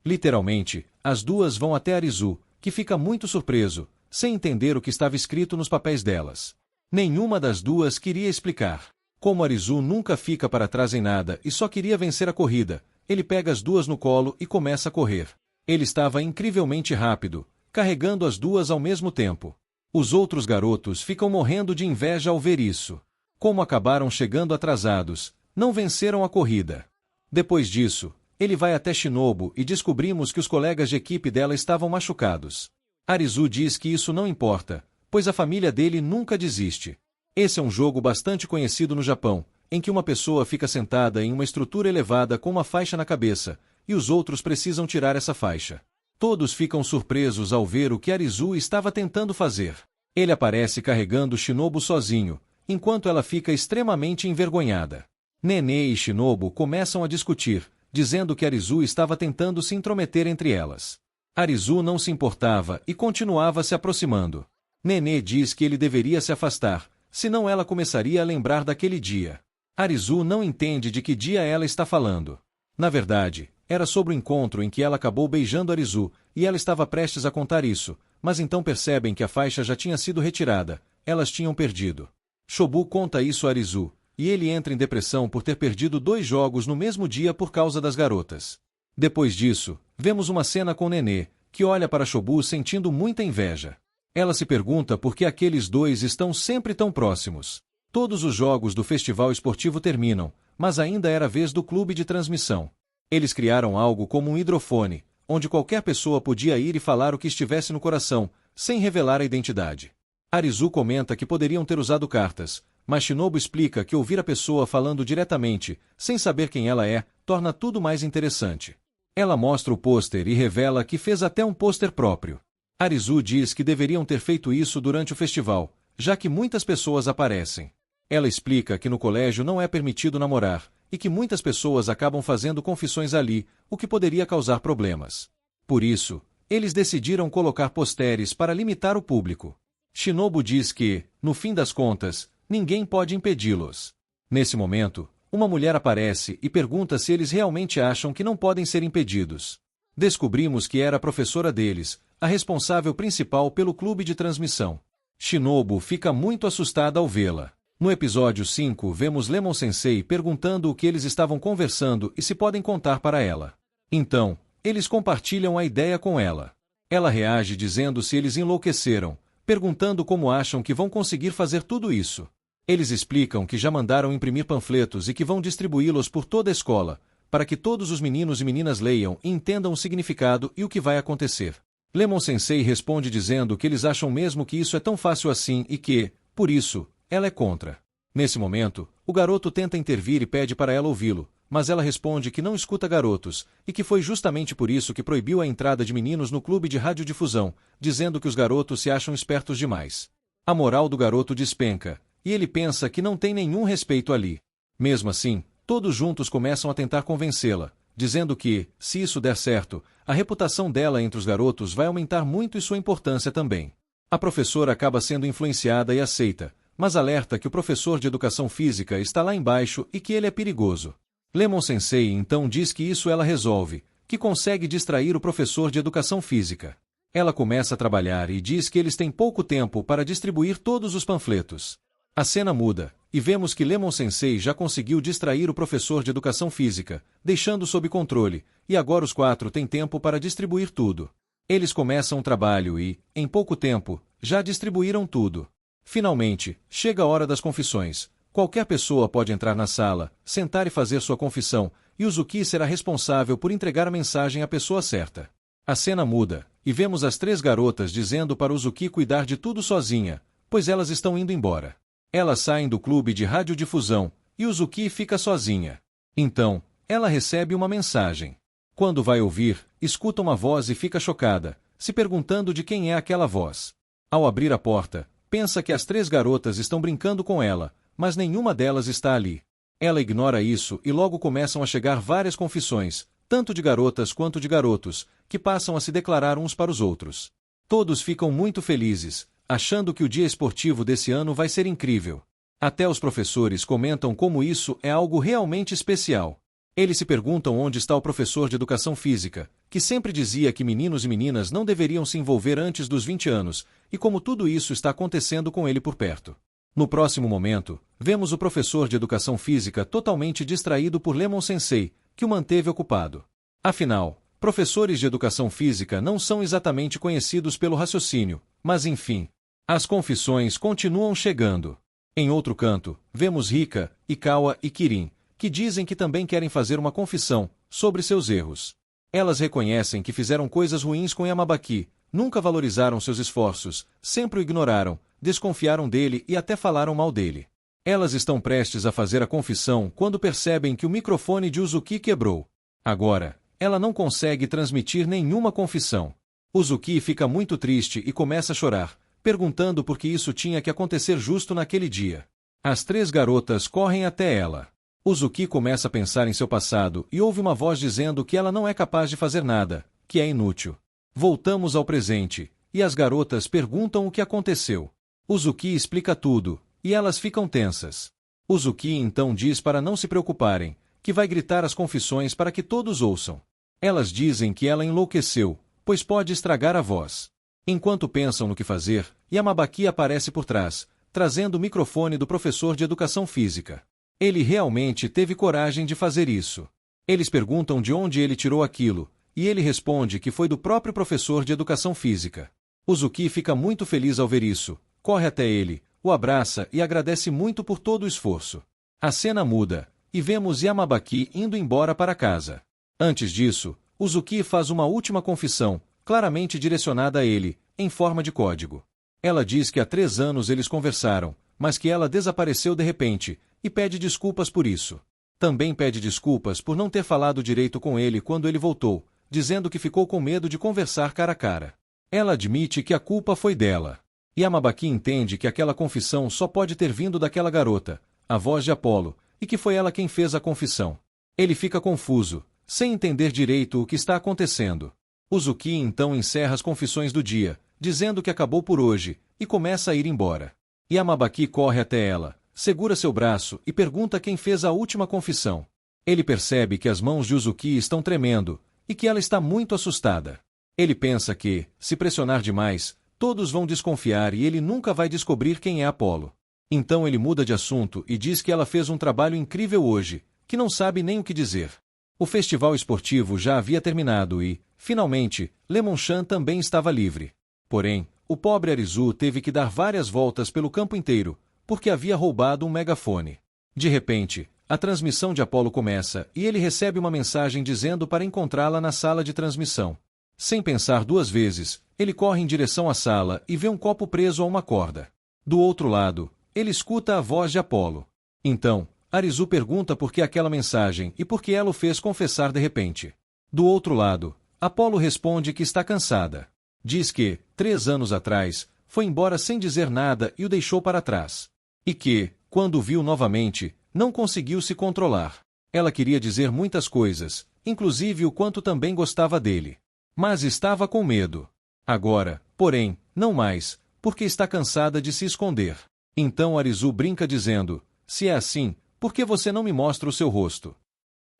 Literalmente, as duas vão até Arizu, que fica muito surpreso, sem entender o que estava escrito nos papéis delas. Nenhuma das duas queria explicar. Como Arizu nunca fica para trás em nada e só queria vencer a corrida, ele pega as duas no colo e começa a correr. Ele estava incrivelmente rápido, carregando as duas ao mesmo tempo. Os outros garotos ficam morrendo de inveja ao ver isso. Como acabaram chegando atrasados, não venceram a corrida. Depois disso, ele vai até Shinobu e descobrimos que os colegas de equipe dela estavam machucados. Arizu diz que isso não importa, pois a família dele nunca desiste. Esse é um jogo bastante conhecido no Japão, em que uma pessoa fica sentada em uma estrutura elevada com uma faixa na cabeça, e os outros precisam tirar essa faixa. Todos ficam surpresos ao ver o que Arizu estava tentando fazer. Ele aparece carregando Shinobu sozinho, enquanto ela fica extremamente envergonhada. Nenê e Shinobu começam a discutir, dizendo que Arizu estava tentando se intrometer entre elas. Arizu não se importava e continuava se aproximando. Nenê diz que ele deveria se afastar, senão ela começaria a lembrar daquele dia. Arizu não entende de que dia ela está falando. Na verdade, era sobre o encontro em que ela acabou beijando Arizu, e ela estava prestes a contar isso, mas então percebem que a faixa já tinha sido retirada, elas tinham perdido. Shobu conta isso a Arizu, e ele entra em depressão por ter perdido 2 jogos no mesmo dia por causa das garotas. Depois disso, vemos uma cena com Nenê, que olha para Shobu sentindo muita inveja. Ela se pergunta por que aqueles dois estão sempre tão próximos. Todos os jogos do festival esportivo terminam, mas ainda era a vez do clube de transmissão. Eles criaram algo como um hidrofone, onde qualquer pessoa podia ir e falar o que estivesse no coração, sem revelar a identidade. Arizu comenta que poderiam ter usado cartas, mas Shinobu explica que ouvir a pessoa falando diretamente, sem saber quem ela é, torna tudo mais interessante. Ela mostra o pôster e revela que fez até um pôster próprio. Arizu diz que deveriam ter feito isso durante o festival, já que muitas pessoas aparecem. Ela explica que no colégio não é permitido namorar, e que muitas pessoas acabam fazendo confissões ali, o que poderia causar problemas. Por isso, eles decidiram colocar posteres para limitar o público. Shinobu diz que, no fim das contas, ninguém pode impedi-los. Nesse momento, uma mulher aparece e pergunta se eles realmente acham que não podem ser impedidos. Descobrimos que era a professora deles, a responsável principal pelo clube de transmissão. Shinobu fica muito assustada ao vê-la. No episódio 5, vemos Lemon Sensei perguntando o que eles estavam conversando e se podem contar para ela. Então, eles compartilham a ideia com ela. Ela reage dizendo se eles enlouqueceram, perguntando como acham que vão conseguir fazer tudo isso. Eles explicam que já mandaram imprimir panfletos e que vão distribuí-los por toda a escola, para que todos os meninos e meninas leiam e entendam o significado e o que vai acontecer. Lemon Sensei responde dizendo que eles acham mesmo que isso é tão fácil assim e que, por isso, ela é contra. Nesse momento, o garoto tenta intervir e pede para ela ouvi-lo, mas ela responde que não escuta garotos, e que foi justamente por isso que proibiu a entrada de meninos no clube de radiodifusão, dizendo que os garotos se acham espertos demais. A moral do garoto despenca, e ele pensa que não tem nenhum respeito ali. Mesmo assim, todos juntos começam a tentar convencê-la, dizendo que, se isso der certo, a reputação dela entre os garotos vai aumentar muito e sua importância também. A professora acaba sendo influenciada e aceita, mas alerta que o professor de educação física está lá embaixo e que ele é perigoso. Lemon Sensei então diz que isso ela resolve, que consegue distrair o professor de educação física. Ela começa a trabalhar e diz que eles têm pouco tempo para distribuir todos os panfletos. A cena muda, e vemos que Lemon Sensei já conseguiu distrair o professor de educação física, deixando sob controle, e agora os 4 têm tempo para distribuir tudo. Eles começam o trabalho e, em pouco tempo, já distribuíram tudo. Finalmente, chega a hora das confissões. Qualquer pessoa pode entrar na sala, sentar e fazer sua confissão, e Uzuki será responsável por entregar a mensagem à pessoa certa. A cena muda, e vemos as 3 garotas dizendo para Uzuki cuidar de tudo sozinha, pois elas estão indo embora. Elas saem do clube de radiodifusão, e Uzuki fica sozinha. Então, ela recebe uma mensagem. Quando vai ouvir, escuta uma voz e fica chocada, se perguntando de quem é aquela voz. Ao abrir a porta, pensa que as 3 garotas estão brincando com ela, mas nenhuma delas está ali. Ela ignora isso e logo começam a chegar várias confissões, tanto de garotas quanto de garotos, que passam a se declarar uns para os outros. Todos ficam muito felizes, achando que o dia esportivo desse ano vai ser incrível. Até os professores comentam como isso é algo realmente especial. Eles se perguntam onde está o professor de educação física, que sempre dizia que meninos e meninas não deveriam se envolver antes dos 20 anos, e como tudo isso está acontecendo com ele por perto. No próximo momento, vemos o professor de educação física totalmente distraído por Lemon Sensei, que o manteve ocupado. Afinal, professores de educação física não são exatamente conhecidos pelo raciocínio, mas enfim. As confissões continuam chegando. Em outro canto, vemos Rika, Ikawa e Kirin, que dizem que também querem fazer uma confissão sobre seus erros. Elas reconhecem que fizeram coisas ruins com Yamabaki, nunca valorizaram seus esforços, sempre o ignoraram, desconfiaram dele e até falaram mal dele. Elas estão prestes a fazer a confissão quando percebem que o microfone de Uzuki quebrou. Agora, ela não consegue transmitir nenhuma confissão. Uzuki fica muito triste e começa a chorar, perguntando por que isso tinha que acontecer justo naquele dia. As 3 garotas correm até ela. Uzuki começa a pensar em seu passado e ouve uma voz dizendo que ela não é capaz de fazer nada, que é inútil. Voltamos ao presente, e as garotas perguntam o que aconteceu. Uzuki explica tudo, e elas ficam tensas. Uzuki então diz para não se preocuparem, que vai gritar as confissões para que todos ouçam. Elas dizem que ela enlouqueceu, pois pode estragar a voz. Enquanto pensam no que fazer, Yamabaki aparece por trás, trazendo o microfone do professor de educação física. Ele realmente teve coragem de fazer isso. Eles perguntam de onde ele tirou aquilo, e ele responde que foi do próprio professor de educação física. Uzuki fica muito feliz ao ver isso, corre até ele, o abraça e agradece muito por todo o esforço. A cena muda, e vemos Yamabaki indo embora para casa. Antes disso, Uzuki faz uma última confissão, claramente direcionada a ele, em forma de código. Ela diz que há 3 anos eles conversaram, mas que ela desapareceu de repente, e pede desculpas por isso. Também pede desculpas por não ter falado direito com ele quando ele voltou, dizendo que ficou com medo de conversar cara a cara. Ela admite que a culpa foi dela. Yamabaki entende que aquela confissão só pode ter vindo daquela garota, a voz de Apolo, e que foi ela quem fez a confissão. Ele fica confuso, sem entender direito o que está acontecendo. Uzuki então encerra as confissões do dia, dizendo que acabou por hoje, e começa a ir embora. Yamabaki corre até ela, segura seu braço e pergunta quem fez a última confissão. Ele percebe que as mãos de Uzuki estão tremendo, e que ela está muito assustada. Ele pensa que, se pressionar demais, todos vão desconfiar e ele nunca vai descobrir quem é Apolo. Então ele muda de assunto e diz que ela fez um trabalho incrível hoje, que não sabe nem o que dizer. O festival esportivo já havia terminado e, finalmente, Lemon-chan também estava livre. Porém, o pobre Arizu teve que dar várias voltas pelo campo inteiro, porque havia roubado um megafone. De repente, a transmissão de Apolo começa e ele recebe uma mensagem dizendo para encontrá-la na sala de transmissão. Sem pensar 2 vezes, ele corre em direção à sala e vê um copo preso a uma corda. Do outro lado, ele escuta a voz de Apolo. Então, Arizu pergunta por que aquela mensagem e por que ela o fez confessar de repente. Do outro lado, Apolo responde que está cansada. Diz que, 3 anos atrás, foi embora sem dizer nada e o deixou para trás. E que, quando o viu novamente, não conseguiu se controlar. Ela queria dizer muitas coisas, inclusive o quanto também gostava dele. Mas estava com medo. Agora, porém, não mais, porque está cansada de se esconder. Então Arizu brinca dizendo, se é assim, por que você não me mostra o seu rosto?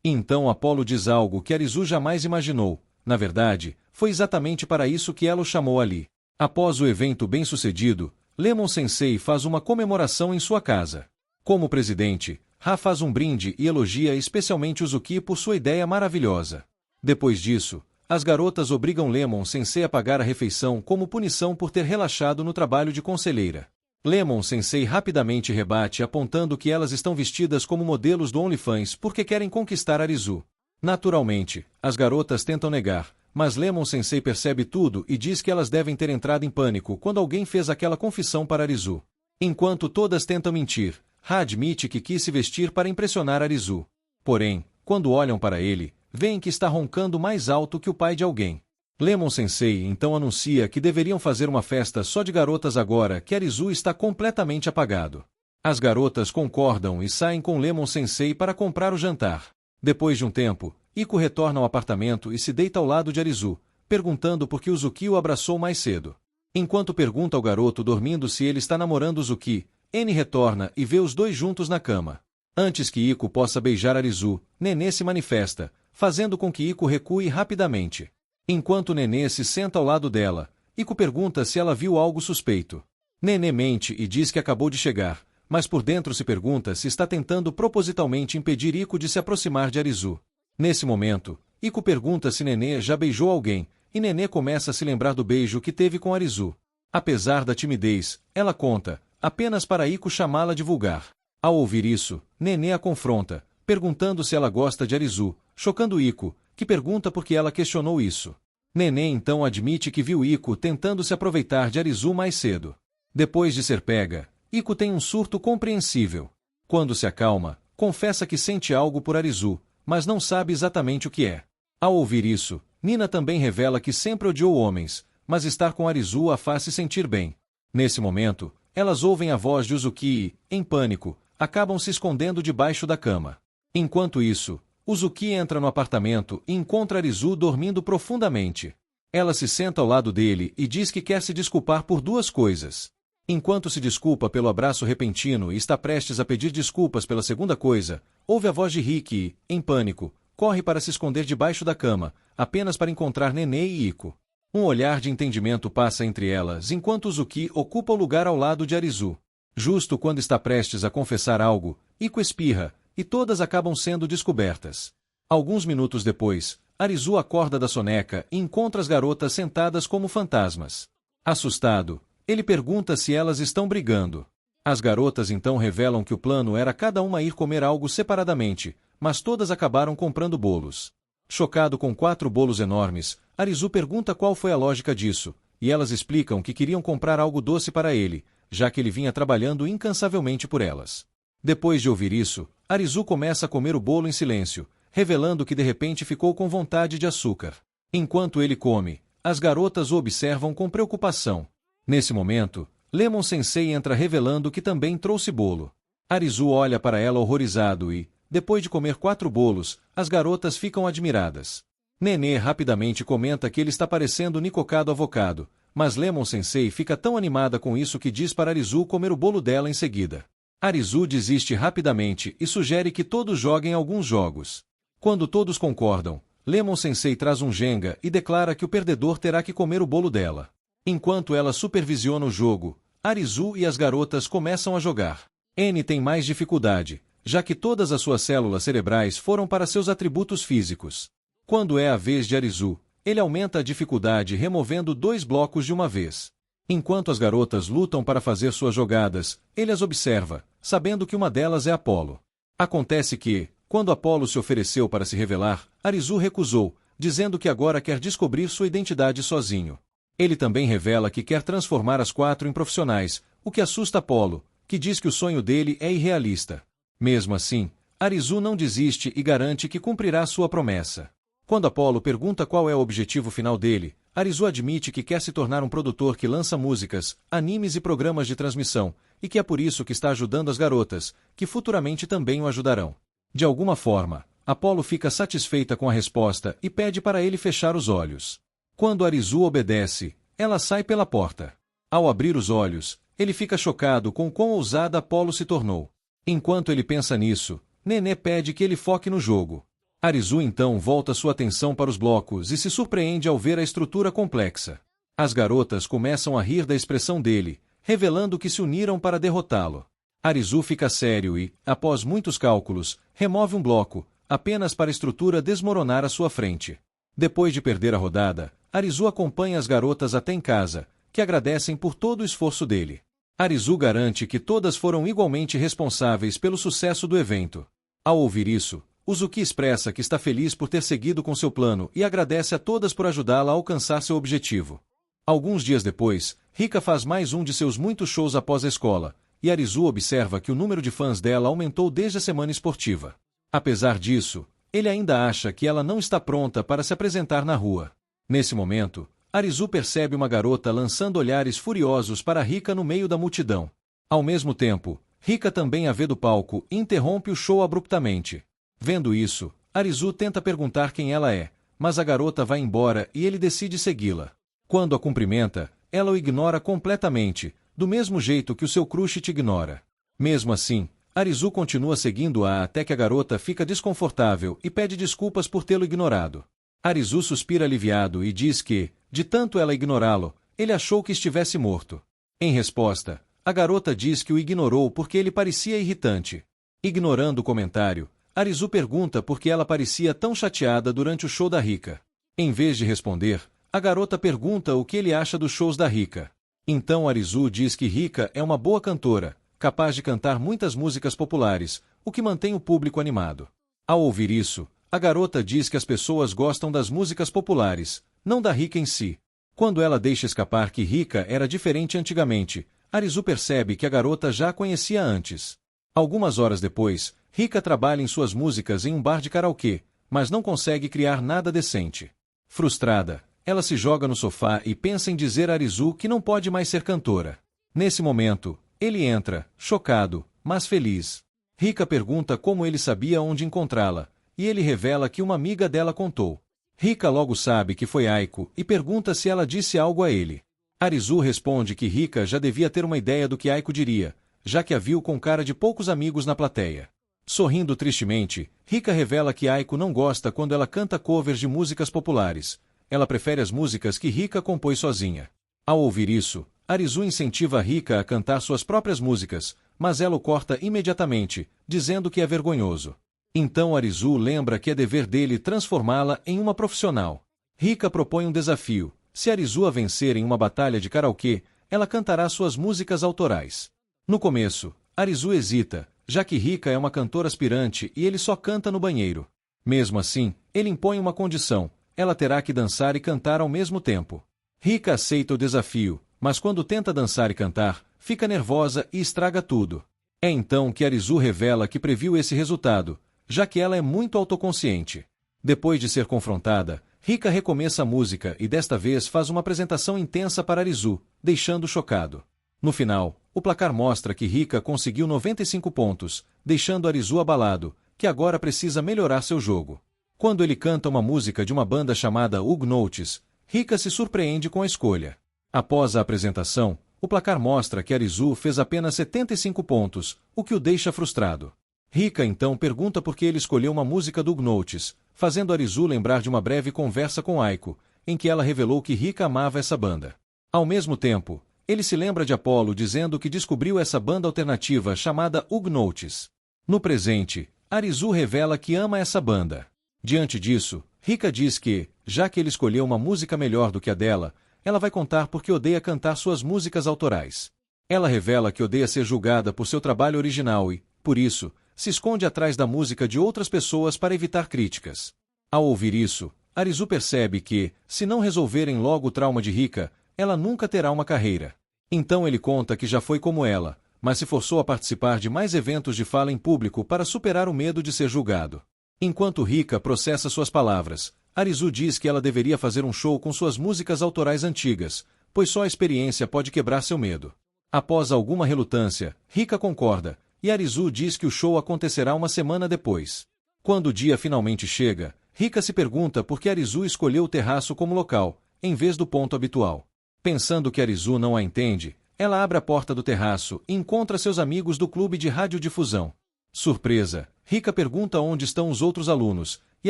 Então Apolo diz algo que Arizu jamais imaginou. Na verdade, foi exatamente para isso que ela o chamou ali. Após o evento bem-sucedido, Lemon Sensei faz uma comemoração em sua casa. Como presidente, Ha faz um brinde e elogia especialmente Uzuki por sua ideia maravilhosa. Depois disso, as garotas obrigam Lemon Sensei a pagar a refeição como punição por ter relaxado no trabalho de conselheira. Lemon Sensei rapidamente rebate apontando que elas estão vestidas como modelos do OnlyFans porque querem conquistar Arizu. Naturalmente, as garotas tentam negar, mas Lemon Sensei percebe tudo e diz que elas devem ter entrado em pânico quando alguém fez aquela confissão para Arizu. Enquanto todas tentam mentir, Ha admite que quis se vestir para impressionar Arizu. Porém, quando olham para ele, veem que está roncando mais alto que o pai de alguém. Lemon Sensei então anuncia que deveriam fazer uma festa só de garotas agora que Arizu está completamente apagado. As garotas concordam e saem com Lemon Sensei para comprar o jantar. Depois de um tempo, Iko retorna ao apartamento e se deita ao lado de Arizu, perguntando por que Uzuki o abraçou mais cedo. Enquanto pergunta ao garoto dormindo se ele está namorando Uzuki, N retorna e vê os dois juntos na cama. Antes que Iko possa beijar Arizu, Nenê se manifesta, fazendo com que Iko recue rapidamente. Enquanto Nenê se senta ao lado dela, Iko pergunta se ela viu algo suspeito. Nenê mente e diz que acabou de chegar, mas por dentro se pergunta se está tentando propositalmente impedir Iko de se aproximar de Arizu. Nesse momento, Iko pergunta se Nenê já beijou alguém, e Nenê começa a se lembrar do beijo que teve com Arizu. Apesar da timidez, ela conta, apenas para Iko chamá-la de vulgar. Ao ouvir isso, Nenê a confronta, perguntando se ela gosta de Arizu, chocando Iko, que pergunta por que ela questionou isso. Nenê então admite que viu Iko tentando se aproveitar de Arizu mais cedo. Depois de ser pega, Iko tem um surto compreensível. Quando se acalma, confessa que sente algo por Arizu, mas não sabe exatamente o que é. Ao ouvir isso, Nina também revela que sempre odiou homens, mas estar com Arizu a faz se sentir bem. Nesse momento, elas ouvem a voz de Uzuki e, em pânico, acabam se escondendo debaixo da cama. Enquanto isso, Uzuki entra no apartamento e encontra Arizu dormindo profundamente. Ela se senta ao lado dele e diz que quer se desculpar por duas coisas. Enquanto se desculpa pelo abraço repentino e está prestes a pedir desculpas pela segunda coisa, ouve a voz de Riki e, em pânico, corre para se esconder debaixo da cama, apenas para encontrar Nenê e Iko. Um olhar de entendimento passa entre elas enquanto Uzuki ocupa o lugar ao lado de Arizu. Justo quando está prestes a confessar algo, Iko espirra, e todas acabam sendo descobertas. Alguns minutos depois, Arizu acorda da soneca e encontra as garotas sentadas como fantasmas. Assustado, ele pergunta se elas estão brigando. As garotas então revelam que o plano era cada uma ir comer algo separadamente, mas todas acabaram comprando bolos. Chocado com 4 bolos enormes, Arizu pergunta qual foi a lógica disso, e elas explicam que queriam comprar algo doce para ele, já que ele vinha trabalhando incansavelmente por elas. Depois de ouvir isso, Arizu começa a comer o bolo em silêncio, revelando que de repente ficou com vontade de açúcar. Enquanto ele come, as garotas o observam com preocupação. Nesse momento, Lemon Sensei entra revelando que também trouxe bolo. Arizu olha para ela horrorizado e, depois de comer 4 bolos, as garotas ficam admiradas. Nenê rapidamente comenta que ele está parecendo Nikocado Avocado, mas Lemon Sensei fica tão animada com isso que diz para Arizu comer o bolo dela em seguida. Arizu desiste rapidamente e sugere que todos joguem alguns jogos. Quando todos concordam, Lemon Sensei traz um Jenga e declara que o perdedor terá que comer o bolo dela. Enquanto ela supervisiona o jogo, Arizu e as garotas começam a jogar. N tem mais dificuldade, já que todas as suas células cerebrais foram para seus atributos físicos. Quando é a vez de Arizu, ele aumenta a dificuldade removendo 2 blocos de uma vez. Enquanto as garotas lutam para fazer suas jogadas, ele as observa, sabendo que uma delas é Apollo. Acontece que, quando Apollo se ofereceu para se revelar, Arizu recusou, dizendo que agora quer descobrir sua identidade sozinho. Ele também revela que quer transformar as 4 em profissionais, o que assusta Apollo, que diz que o sonho dele é irrealista. Mesmo assim, Arizu não desiste e garante que cumprirá sua promessa. Quando Apollo pergunta qual é o objetivo final dele, Arizu admite que quer se tornar um produtor que lança músicas, animes e programas de transmissão, e que é por isso que está ajudando as garotas, que futuramente também o ajudarão. De alguma forma, Apollo fica satisfeita com a resposta e pede para ele fechar os olhos. Quando Arizu obedece, ela sai pela porta. Ao abrir os olhos, ele fica chocado com quão ousada Apollo se tornou. Enquanto ele pensa nisso, Nenê pede que ele foque no jogo. Arizu então volta sua atenção para os blocos e se surpreende ao ver a estrutura complexa. As garotas começam a rir da expressão dele, revelando que se uniram para derrotá-lo. Arizu fica sério e, após muitos cálculos, remove um bloco, apenas para a estrutura desmoronar à sua frente. Depois de perder a rodada, Arizu acompanha as garotas até em casa, que agradecem por todo o esforço dele. Arizu garante que todas foram igualmente responsáveis pelo sucesso do evento. Ao ouvir isso, Uzuki expressa que está feliz por ter seguido com seu plano e agradece a todas por ajudá-la a alcançar seu objetivo. Alguns dias depois, Rika faz mais um de seus muitos shows após a escola, e Arizu observa que o número de fãs dela aumentou desde a semana esportiva. Apesar disso, ele ainda acha que ela não está pronta para se apresentar na rua. Nesse momento, Arizu percebe uma garota lançando olhares furiosos para Rika no meio da multidão. Ao mesmo tempo, Rika também a vê do palco e interrompe o show abruptamente. Vendo isso, Arizu tenta perguntar quem ela é, mas a garota vai embora e ele decide segui-la. Quando a cumprimenta, ela o ignora completamente, do mesmo jeito que o seu crush te ignora. Mesmo assim, Arizu continua seguindo-a até que a garota fica desconfortável e pede desculpas por tê-lo ignorado. Arizu suspira aliviado e diz que, de tanto ela ignorá-lo, ele achou que estivesse morto. Em resposta, a garota diz que o ignorou porque ele parecia irritante. Ignorando o comentário, Arizu pergunta por que ela parecia tão chateada durante o show da Rika. Em vez de responder, a garota pergunta o que ele acha dos shows da Rika. Então Arizu diz que Rika é uma boa cantora, capaz de cantar muitas músicas populares, o que mantém o público animado. Ao ouvir isso, a garota diz que as pessoas gostam das músicas populares, não da Rika em si. Quando ela deixa escapar que Rika era diferente antigamente, Arizu percebe que a garota já a conhecia antes. Algumas horas depois, Rika trabalha em suas músicas em um bar de karaokê, mas não consegue criar nada decente. Frustrada, ela se joga no sofá e pensa em dizer a Arizu que não pode mais ser cantora. Nesse momento, ele entra, chocado, mas feliz. Rika pergunta como ele sabia onde encontrá-la, e ele revela que uma amiga dela contou. Rika logo sabe que foi Aiko e pergunta se ela disse algo a ele. Arizu responde que Rika já devia ter uma ideia do que Aiko diria, já que a viu com cara de poucos amigos na plateia. Sorrindo tristemente, Rika revela que Aiko não gosta quando ela canta covers de músicas populares. Ela prefere as músicas que Rika compôs sozinha. Ao ouvir isso, Arizu incentiva Rika a cantar suas próprias músicas, mas ela o corta imediatamente, dizendo que é vergonhoso. Então Arizu lembra que é dever dele transformá-la em uma profissional. Rika propõe um desafio. Se Arizu a vencer em uma batalha de karaokê, ela cantará suas músicas autorais. No começo, Arizu hesita, já que Rika é uma cantora aspirante e ele só canta no banheiro. Mesmo assim, ele impõe uma condição: ela terá que dançar e cantar ao mesmo tempo. Rika aceita o desafio, mas quando tenta dançar e cantar, fica nervosa e estraga tudo. É então que Arizu revela que previu esse resultado, já que ela é muito autoconsciente. Depois de ser confrontada, Rika recomeça a música e desta vez faz uma apresentação intensa para Arizu, deixando chocado. No final, o placar mostra que Rika conseguiu 95 pontos, deixando Arizu abalado, que agora precisa melhorar seu jogo. Quando ele canta uma música de uma banda chamada Hugnotes, Rika se surpreende com a escolha. Após a apresentação, o placar mostra que Arizu fez apenas 75 pontos, o que o deixa frustrado. Rika então pergunta por que ele escolheu uma música do Hugnotes, fazendo Arizu lembrar de uma breve conversa com Aiko, em que ela revelou que Rika amava essa banda. Ao mesmo tempo, ele se lembra de Apollo dizendo que descobriu essa banda alternativa chamada Hugnotes. No presente, Arizu revela que ama essa banda. Diante disso, Rika diz que, já que ele escolheu uma música melhor do que a dela, ela vai contar porque odeia cantar suas músicas autorais. Ela revela que odeia ser julgada por seu trabalho original e, por isso, se esconde atrás da música de outras pessoas para evitar críticas. Ao ouvir isso, Arizu percebe que, se não resolverem logo o trauma de Rika, ela nunca terá uma carreira. Então ele conta que já foi como ela, mas se forçou a participar de mais eventos de fala em público para superar o medo de ser julgado. Enquanto Rika processa suas palavras, Arizu diz que ela deveria fazer um show com suas músicas autorais antigas, pois só a experiência pode quebrar seu medo. Após alguma relutância, Rika concorda, e Arizu diz que o show acontecerá uma semana depois. Quando o dia finalmente chega, Rika se pergunta por que Arizu escolheu o terraço como local, em vez do ponto habitual. Pensando que Arizu não a entende, ela abre a porta do terraço e encontra seus amigos do clube de radiodifusão. Surpresa, Rika pergunta onde estão os outros alunos, e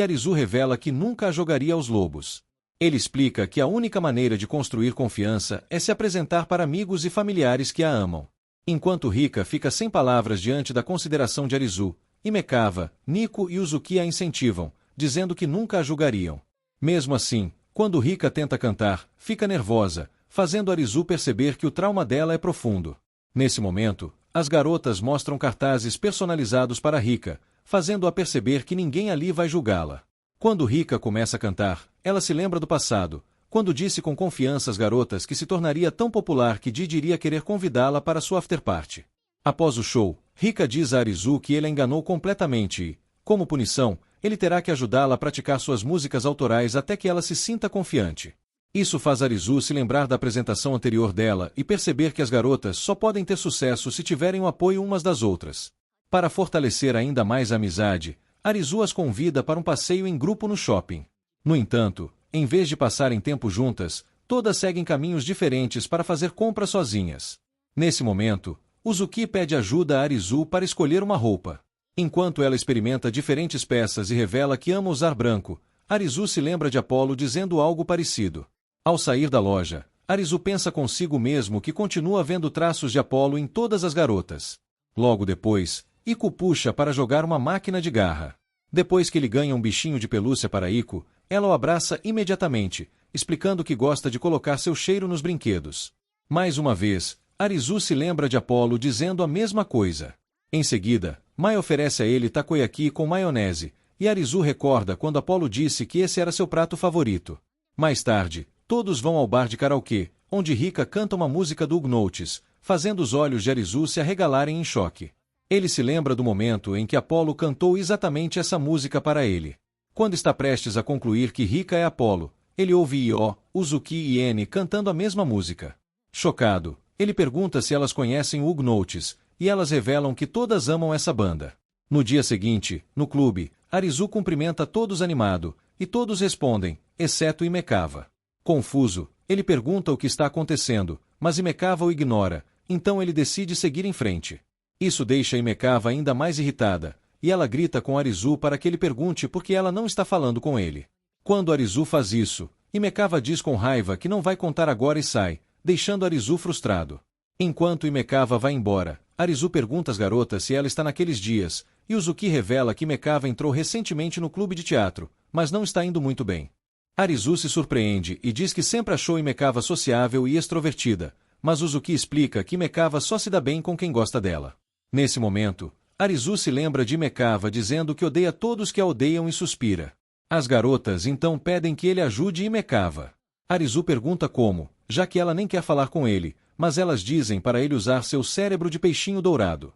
Arizu revela que nunca a jogaria aos lobos. Ele explica que a única maneira de construir confiança é se apresentar para amigos e familiares que a amam. Enquanto Rika fica sem palavras diante da consideração de Arizu, Imekava, Nico e Uzuki a incentivam, dizendo que nunca a julgariam. Mesmo assim, quando Rika tenta cantar, fica nervosa, fazendo Arizu perceber que o trauma dela é profundo. Nesse momento, as garotas mostram cartazes personalizados para Rika, fazendo-a perceber que ninguém ali vai julgá-la. Quando Rika começa a cantar, ela se lembra do passado, quando disse com confiança às garotas que se tornaria tão popular que Didi iria querer convidá-la para sua afterparty. Após o show, Rika diz a Arizu que ele a enganou completamente e, como punição, ele terá que ajudá-la a praticar suas músicas autorais até que ela se sinta confiante. Isso faz Arizu se lembrar da apresentação anterior dela e perceber que as garotas só podem ter sucesso se tiverem o apoio umas das outras. Para fortalecer ainda mais a amizade, Arizu as convida para um passeio em grupo no shopping. No entanto, em vez de passarem tempo juntas, todas seguem caminhos diferentes para fazer compras sozinhas. Nesse momento, Uzuki pede ajuda a Arizu para escolher uma roupa. Enquanto ela experimenta diferentes peças e revela que ama usar branco, Arizu se lembra de Apollo dizendo algo parecido. Ao sair da loja, Arizu pensa consigo mesmo que continua vendo traços de Apollo em todas as garotas. Logo depois, Iko puxa para jogar uma máquina de garra. Depois que ele ganha um bichinho de pelúcia para Iko, ela o abraça imediatamente, explicando que gosta de colocar seu cheiro nos brinquedos. Mais uma vez, Arizu se lembra de Apollo dizendo a mesma coisa. Em seguida, Mai oferece a ele takoyaki com maionese, e Arizu recorda quando Apollo disse que esse era seu prato favorito. Mais tarde, todos vão ao bar de karaokê, onde Rika canta uma música do Huguenots, fazendo os olhos de Arizu se arregalarem em choque. Ele se lembra do momento em que Apollo cantou exatamente essa música para ele. Quando está prestes a concluir que Rika é Apollo, ele ouve Io, Uzuki e N cantando a mesma música. Chocado, ele pergunta se elas conhecem o Huguenots, e elas revelam que todas amam essa banda. No dia seguinte, no clube, Arizu cumprimenta todos animado, e todos respondem, exceto Himekava. Confuso, ele pergunta o que está acontecendo, mas Himekava o ignora, então ele decide seguir em frente. Isso deixa Himekava ainda mais irritada, e ela grita com Arizu para que ele pergunte por que ela não está falando com ele. Quando Arizu faz isso, Himekava diz com raiva que não vai contar agora e sai, deixando Arizu frustrado. Enquanto Himekava vai embora, Arizu pergunta às garotas se ela está naqueles dias, e Uzuki revela que Himekava entrou recentemente no clube de teatro, mas não está indo muito bem. Arizu se surpreende e diz que sempre achou Himekava sociável e extrovertida, mas Uzuki explica que Himekava só se dá bem com quem gosta dela. Nesse momento, Arizu se lembra de Himekava dizendo que odeia todos que a odeiam e suspira. As garotas então pedem que ele ajude Himekava. Arizu pergunta como, já que ela nem quer falar com ele, mas elas dizem para ele usar seu cérebro de peixinho dourado.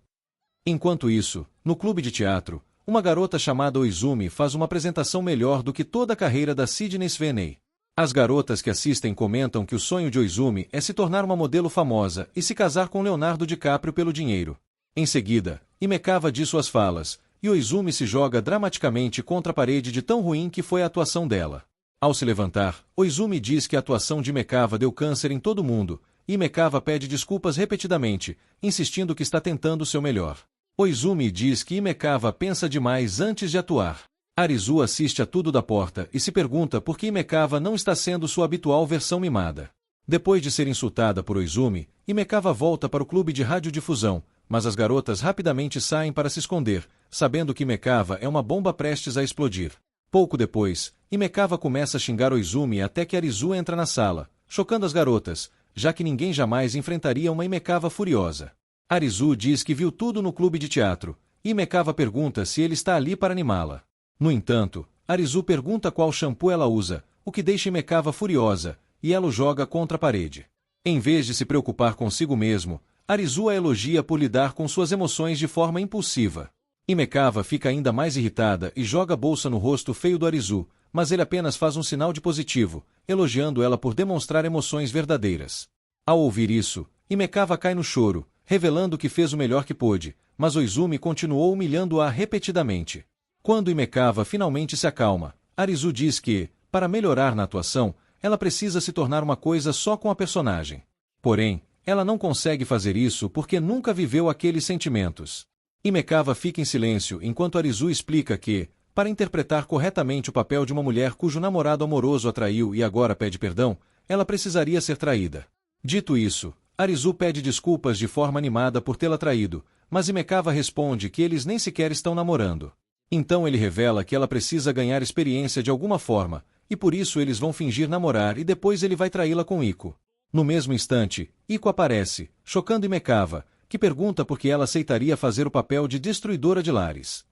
Enquanto isso, no clube de teatro, uma garota chamada Oizumi faz uma apresentação melhor do que toda a carreira da Sydney Sweeney. As garotas que assistem comentam que o sonho de Oizumi é se tornar uma modelo famosa e se casar com Leonardo DiCaprio pelo dinheiro. Em seguida, Himekava diz suas falas, e Oizumi se joga dramaticamente contra a parede de tão ruim que foi a atuação dela. Ao se levantar, Oizumi diz que a atuação de Himekava deu câncer em todo mundo, e Himekava pede desculpas repetidamente, insistindo que está tentando o seu melhor. Oizumi diz que Himekava pensa demais antes de atuar. Arizu assiste a tudo da porta e se pergunta por que Himekava não está sendo sua habitual versão mimada. Depois de ser insultada por Oizumi, Himekava volta para o clube de radiodifusão, mas as garotas rapidamente saem para se esconder, sabendo que Himekava é uma bomba prestes a explodir. Pouco depois, Himekava começa a xingar Oizumi até que Arizu entra na sala, chocando as garotas, já que ninguém jamais enfrentaria uma Himekava furiosa. Arizu diz que viu tudo no clube de teatro, e Himekava pergunta se ele está ali para animá-la. No entanto, Arizu pergunta qual shampoo ela usa, o que deixa Himekava furiosa, e ela o joga contra a parede. Em vez de se preocupar consigo mesmo, Arizu a elogia por lidar com suas emoções de forma impulsiva. Himekava fica ainda mais irritada e joga a bolsa no rosto feio do Arizu, mas ele apenas faz um sinal de positivo, elogiando ela por demonstrar emoções verdadeiras. Ao ouvir isso, Himekava cai no choro, revelando que fez o melhor que pôde, mas Oizumi continuou humilhando-a repetidamente. Quando Himekava finalmente se acalma, Arizu diz que, para melhorar na atuação, ela precisa se tornar uma coisa só com a personagem. Porém, ela não consegue fazer isso porque nunca viveu aqueles sentimentos. Himekava fica em silêncio enquanto Arizu explica que, para interpretar corretamente o papel de uma mulher cujo namorado amoroso a traiu e agora pede perdão, ela precisaria ser traída. Dito isso, Arizu pede desculpas de forma animada por tê-la traído, mas Himekava responde que eles nem sequer estão namorando. Então ele revela que ela precisa ganhar experiência de alguma forma, e por isso eles vão fingir namorar e depois ele vai traí-la com Iko. No mesmo instante, Iko aparece, chocando Himekava, que pergunta por que ela aceitaria fazer o papel de destruidora de lares.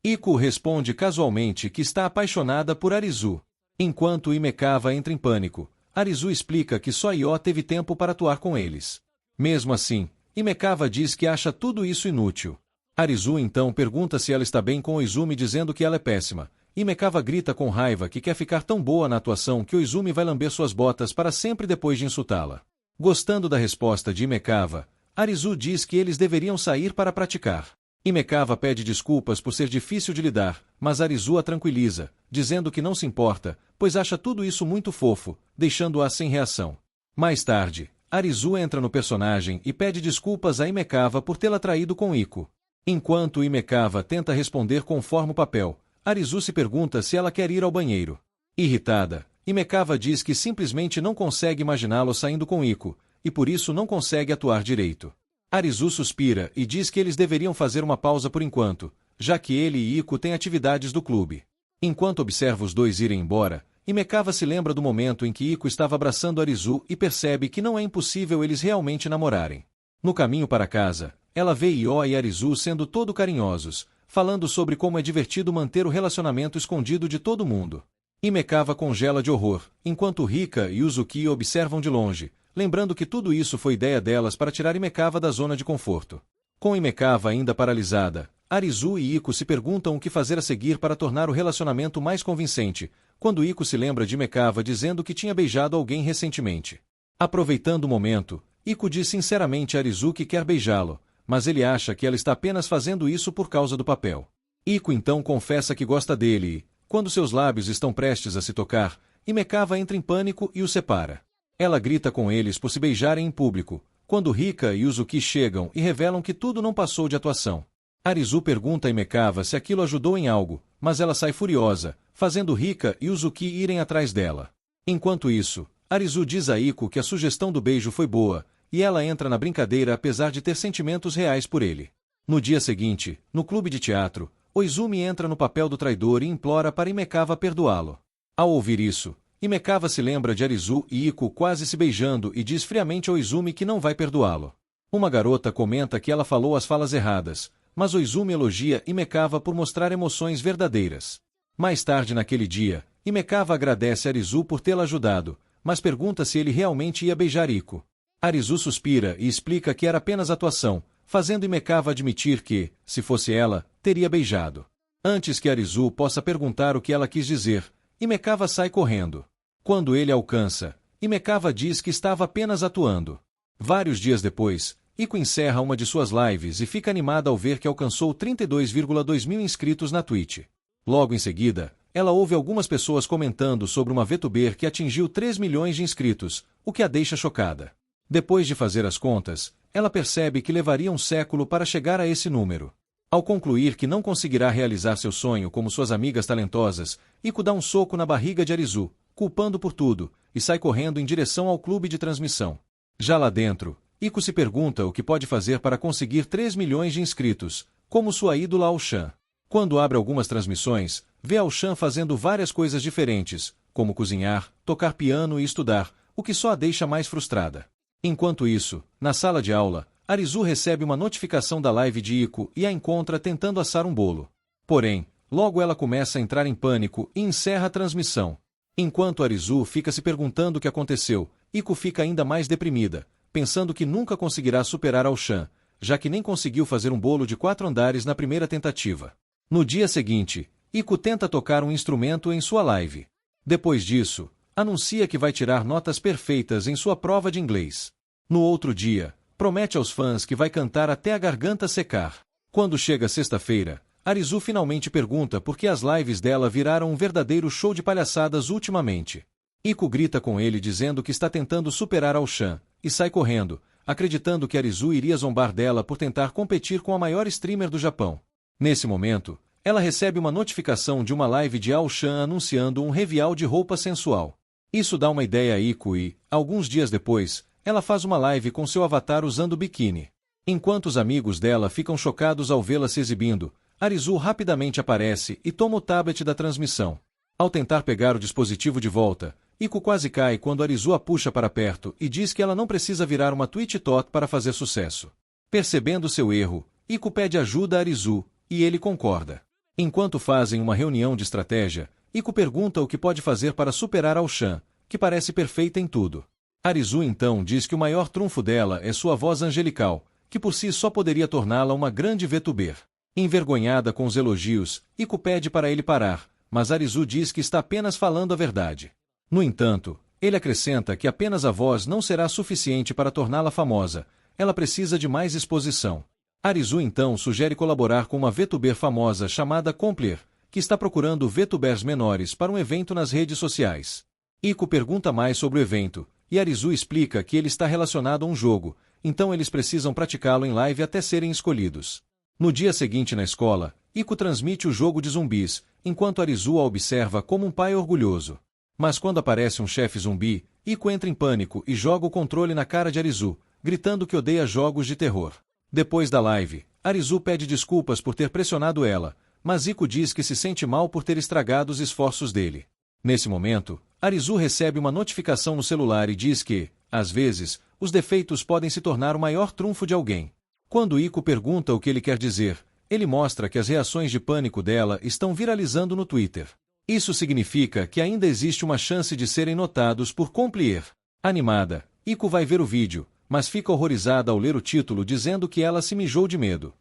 Iko responde casualmente que está apaixonada por Arizu. Enquanto Himekava entra em pânico, Arizu explica que só Io teve tempo para atuar com eles. Mesmo assim, Imekawa diz que acha tudo isso inútil. Arizu então pergunta se ela está bem com Oizumi, dizendo que ela é péssima. Imekawa grita com raiva que quer ficar tão boa na atuação que Oizumi vai lamber suas botas para sempre depois de insultá-la. Gostando da resposta de Imekawa, Arizu diz que eles deveriam sair para praticar. Imekawa pede desculpas por ser difícil de lidar, mas Arizu a tranquiliza, dizendo que não se importa, pois acha tudo isso muito fofo, deixando-a sem reação. Mais tarde, Arizu entra no personagem e pede desculpas a Imekawa por tê-la traído com Iko. Enquanto Imekawa tenta responder conforme o papel, Arizu se pergunta se ela quer ir ao banheiro. Irritada, Imekawa diz que simplesmente não consegue imaginá-lo saindo com Iko, e por isso não consegue atuar direito. Arizu suspira e diz que eles deveriam fazer uma pausa por enquanto, já que ele e Iko têm atividades do clube. Enquanto observa os dois irem embora, Imekawa se lembra do momento em que Iko estava abraçando Arizu e percebe que não é impossível eles realmente namorarem. No caminho para casa, ela vê Io e Arizu sendo todo carinhosos, falando sobre como é divertido manter o relacionamento escondido de todo mundo. Imekawa congela de horror, enquanto Rika e Uzuki observam de longe, lembrando que tudo isso foi ideia delas para tirar Imekawa da zona de conforto. Com Imekawa ainda paralisada, Arizu e Iko se perguntam o que fazer a seguir para tornar o relacionamento mais convincente, quando Iko se lembra de Imekawa dizendo que tinha beijado alguém recentemente. Aproveitando o momento, Iko diz sinceramente a Arizu que quer beijá-lo, mas ele acha que ela está apenas fazendo isso por causa do papel. Iko então confessa que gosta dele e, quando seus lábios estão prestes a se tocar, Imekawa entra em pânico e o separa. Ela grita com eles por se beijarem em público, quando Rika e Uzuki chegam e revelam que tudo não passou de atuação. Arizu pergunta a Imekawa se aquilo ajudou em algo, mas ela sai furiosa, fazendo Rika e Uzuki irem atrás dela. Enquanto isso, Arizu diz a Iko que a sugestão do beijo foi boa, e ela entra na brincadeira apesar de ter sentimentos reais por ele. No dia seguinte, no clube de teatro, Oizumi entra no papel do traidor e implora para Imekawa perdoá-lo. Ao ouvir isso, Imekawa se lembra de Arizu e Iko quase se beijando e diz friamente a Oizumi que não vai perdoá-lo. Uma garota comenta que ela falou as falas erradas, mas Oizumi elogia Imekawa por mostrar emoções verdadeiras. Mais tarde naquele dia, Imekawa agradece a Arizu por tê-la ajudado, mas pergunta se ele realmente ia beijar Iko. Arizu suspira e explica que era apenas atuação, fazendo Imekawa admitir que, se fosse ela, teria beijado. Antes que Arizu possa perguntar o que ela quis dizer, Imekawa sai correndo. Quando ele a alcança, Imekawa diz que estava apenas atuando. Vários dias depois, Iko encerra uma de suas lives e fica animada ao ver que alcançou 32,2 mil inscritos na Twitch. Logo em seguida, ela ouve algumas pessoas comentando sobre uma VTuber que atingiu 3 milhões de inscritos, o que a deixa chocada. Depois de fazer as contas, ela percebe que levaria um século para chegar a esse número. Ao concluir que não conseguirá realizar seu sonho como suas amigas talentosas, Iko dá um soco na barriga de Arizu, culpando por tudo, e sai correndo em direção ao clube de transmissão. Já lá dentro, Iko se pergunta o que pode fazer para conseguir 3 milhões de inscritos, como sua ídola Ao-chan. Quando abre algumas transmissões, vê Ao-chan fazendo várias coisas diferentes, como cozinhar, tocar piano e estudar, o que só a deixa mais frustrada. Enquanto isso, na sala de aula, Arizu recebe uma notificação da live de Iko e a encontra tentando assar um bolo. Porém, logo ela começa a entrar em pânico e encerra a transmissão. Enquanto Arizu fica se perguntando o que aconteceu, Iko fica ainda mais deprimida, pensando que nunca conseguirá superar Ao-chan, já que nem conseguiu fazer um bolo de 4 andares na primeira tentativa. No dia seguinte, Iko tenta tocar um instrumento em sua live. Depois disso, anuncia que vai tirar notas perfeitas em sua prova de inglês. No outro dia, promete aos fãs que vai cantar até a garganta secar. Quando chega sexta-feira, Arizu finalmente pergunta por que as lives dela viraram um verdadeiro show de palhaçadas ultimamente. Iko grita com ele dizendo que está tentando superar Ao-chan, e sai correndo, acreditando que Arizu iria zombar dela por tentar competir com a maior streamer do Japão. Nesse momento, ela recebe uma notificação de uma live de Ao-chan anunciando um revial de roupa sensual. Isso dá uma ideia a Iko e, alguns dias depois, ela faz uma live com seu avatar usando biquíni. Enquanto os amigos dela ficam chocados ao vê-la se exibindo, Arizu rapidamente aparece e toma o tablet da transmissão. Ao tentar pegar o dispositivo de volta, Iko quase cai quando Arizu a puxa para perto e diz que ela não precisa virar uma Twitch Tot para fazer sucesso. Percebendo seu erro, Iko pede ajuda a Arizu, e ele concorda. Enquanto fazem uma reunião de estratégia, Iko pergunta o que pode fazer para superar Ao-chan, que parece perfeita em tudo. Arizu então diz que o maior trunfo dela é sua voz angelical, que por si só poderia torná-la uma grande VTuber. Envergonhada com os elogios, Iku pede para ele parar, mas Arizu diz que está apenas falando a verdade. No entanto, ele acrescenta que apenas a voz não será suficiente para torná-la famosa, ela precisa de mais exposição. Arizu então sugere colaborar com uma VTuber famosa chamada Complir, que está procurando VTubers menores para um evento nas redes sociais. Iku pergunta mais sobre o evento, e Arizu explica que ele está relacionado a um jogo, então eles precisam praticá-lo em live até serem escolhidos. No dia seguinte na escola, Iku transmite o jogo de zumbis, enquanto Arizu a observa como um pai orgulhoso. Mas quando aparece um chefe zumbi, Iku entra em pânico e joga o controle na cara de Arizu, gritando que odeia jogos de terror. Depois da live, Arizu pede desculpas por ter pressionado ela, mas Iku diz que se sente mal por ter estragado os esforços dele. Nesse momento, Arizu recebe uma notificação no celular e diz que, às vezes, os defeitos podem se tornar o maior trunfo de alguém. Quando Iku pergunta o que ele quer dizer, ele mostra que as reações de pânico dela estão viralizando no Twitter. Isso significa que ainda existe uma chance de serem notados por Complir. Animada, Iku vai ver o vídeo, mas fica horrorizada ao ler o título dizendo que ela se mijou de medo.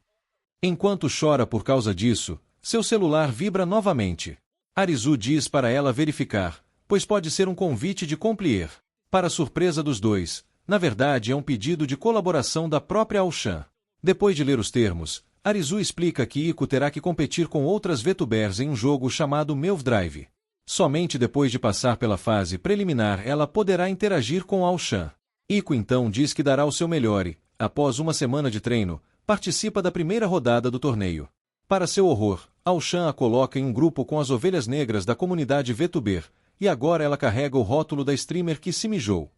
Enquanto chora por causa disso, seu celular vibra novamente. Arizu diz para ela verificar, pois pode ser um convite de Complir. Para surpresa dos dois, na verdade é um pedido de colaboração da própria Aochan. Depois de ler os termos, Arizu explica que Iku terá que competir com outras VTubers em um jogo chamado Melv Drive. Somente depois de passar pela fase preliminar ela poderá interagir com Aochan. Iku então diz que dará o seu melhor e, após uma semana de treino, participa da primeira rodada do torneio. Para seu horror, Aochan a coloca em um grupo com as ovelhas negras da comunidade VTuber, e agora ela carrega o rótulo da streamer que se mijou.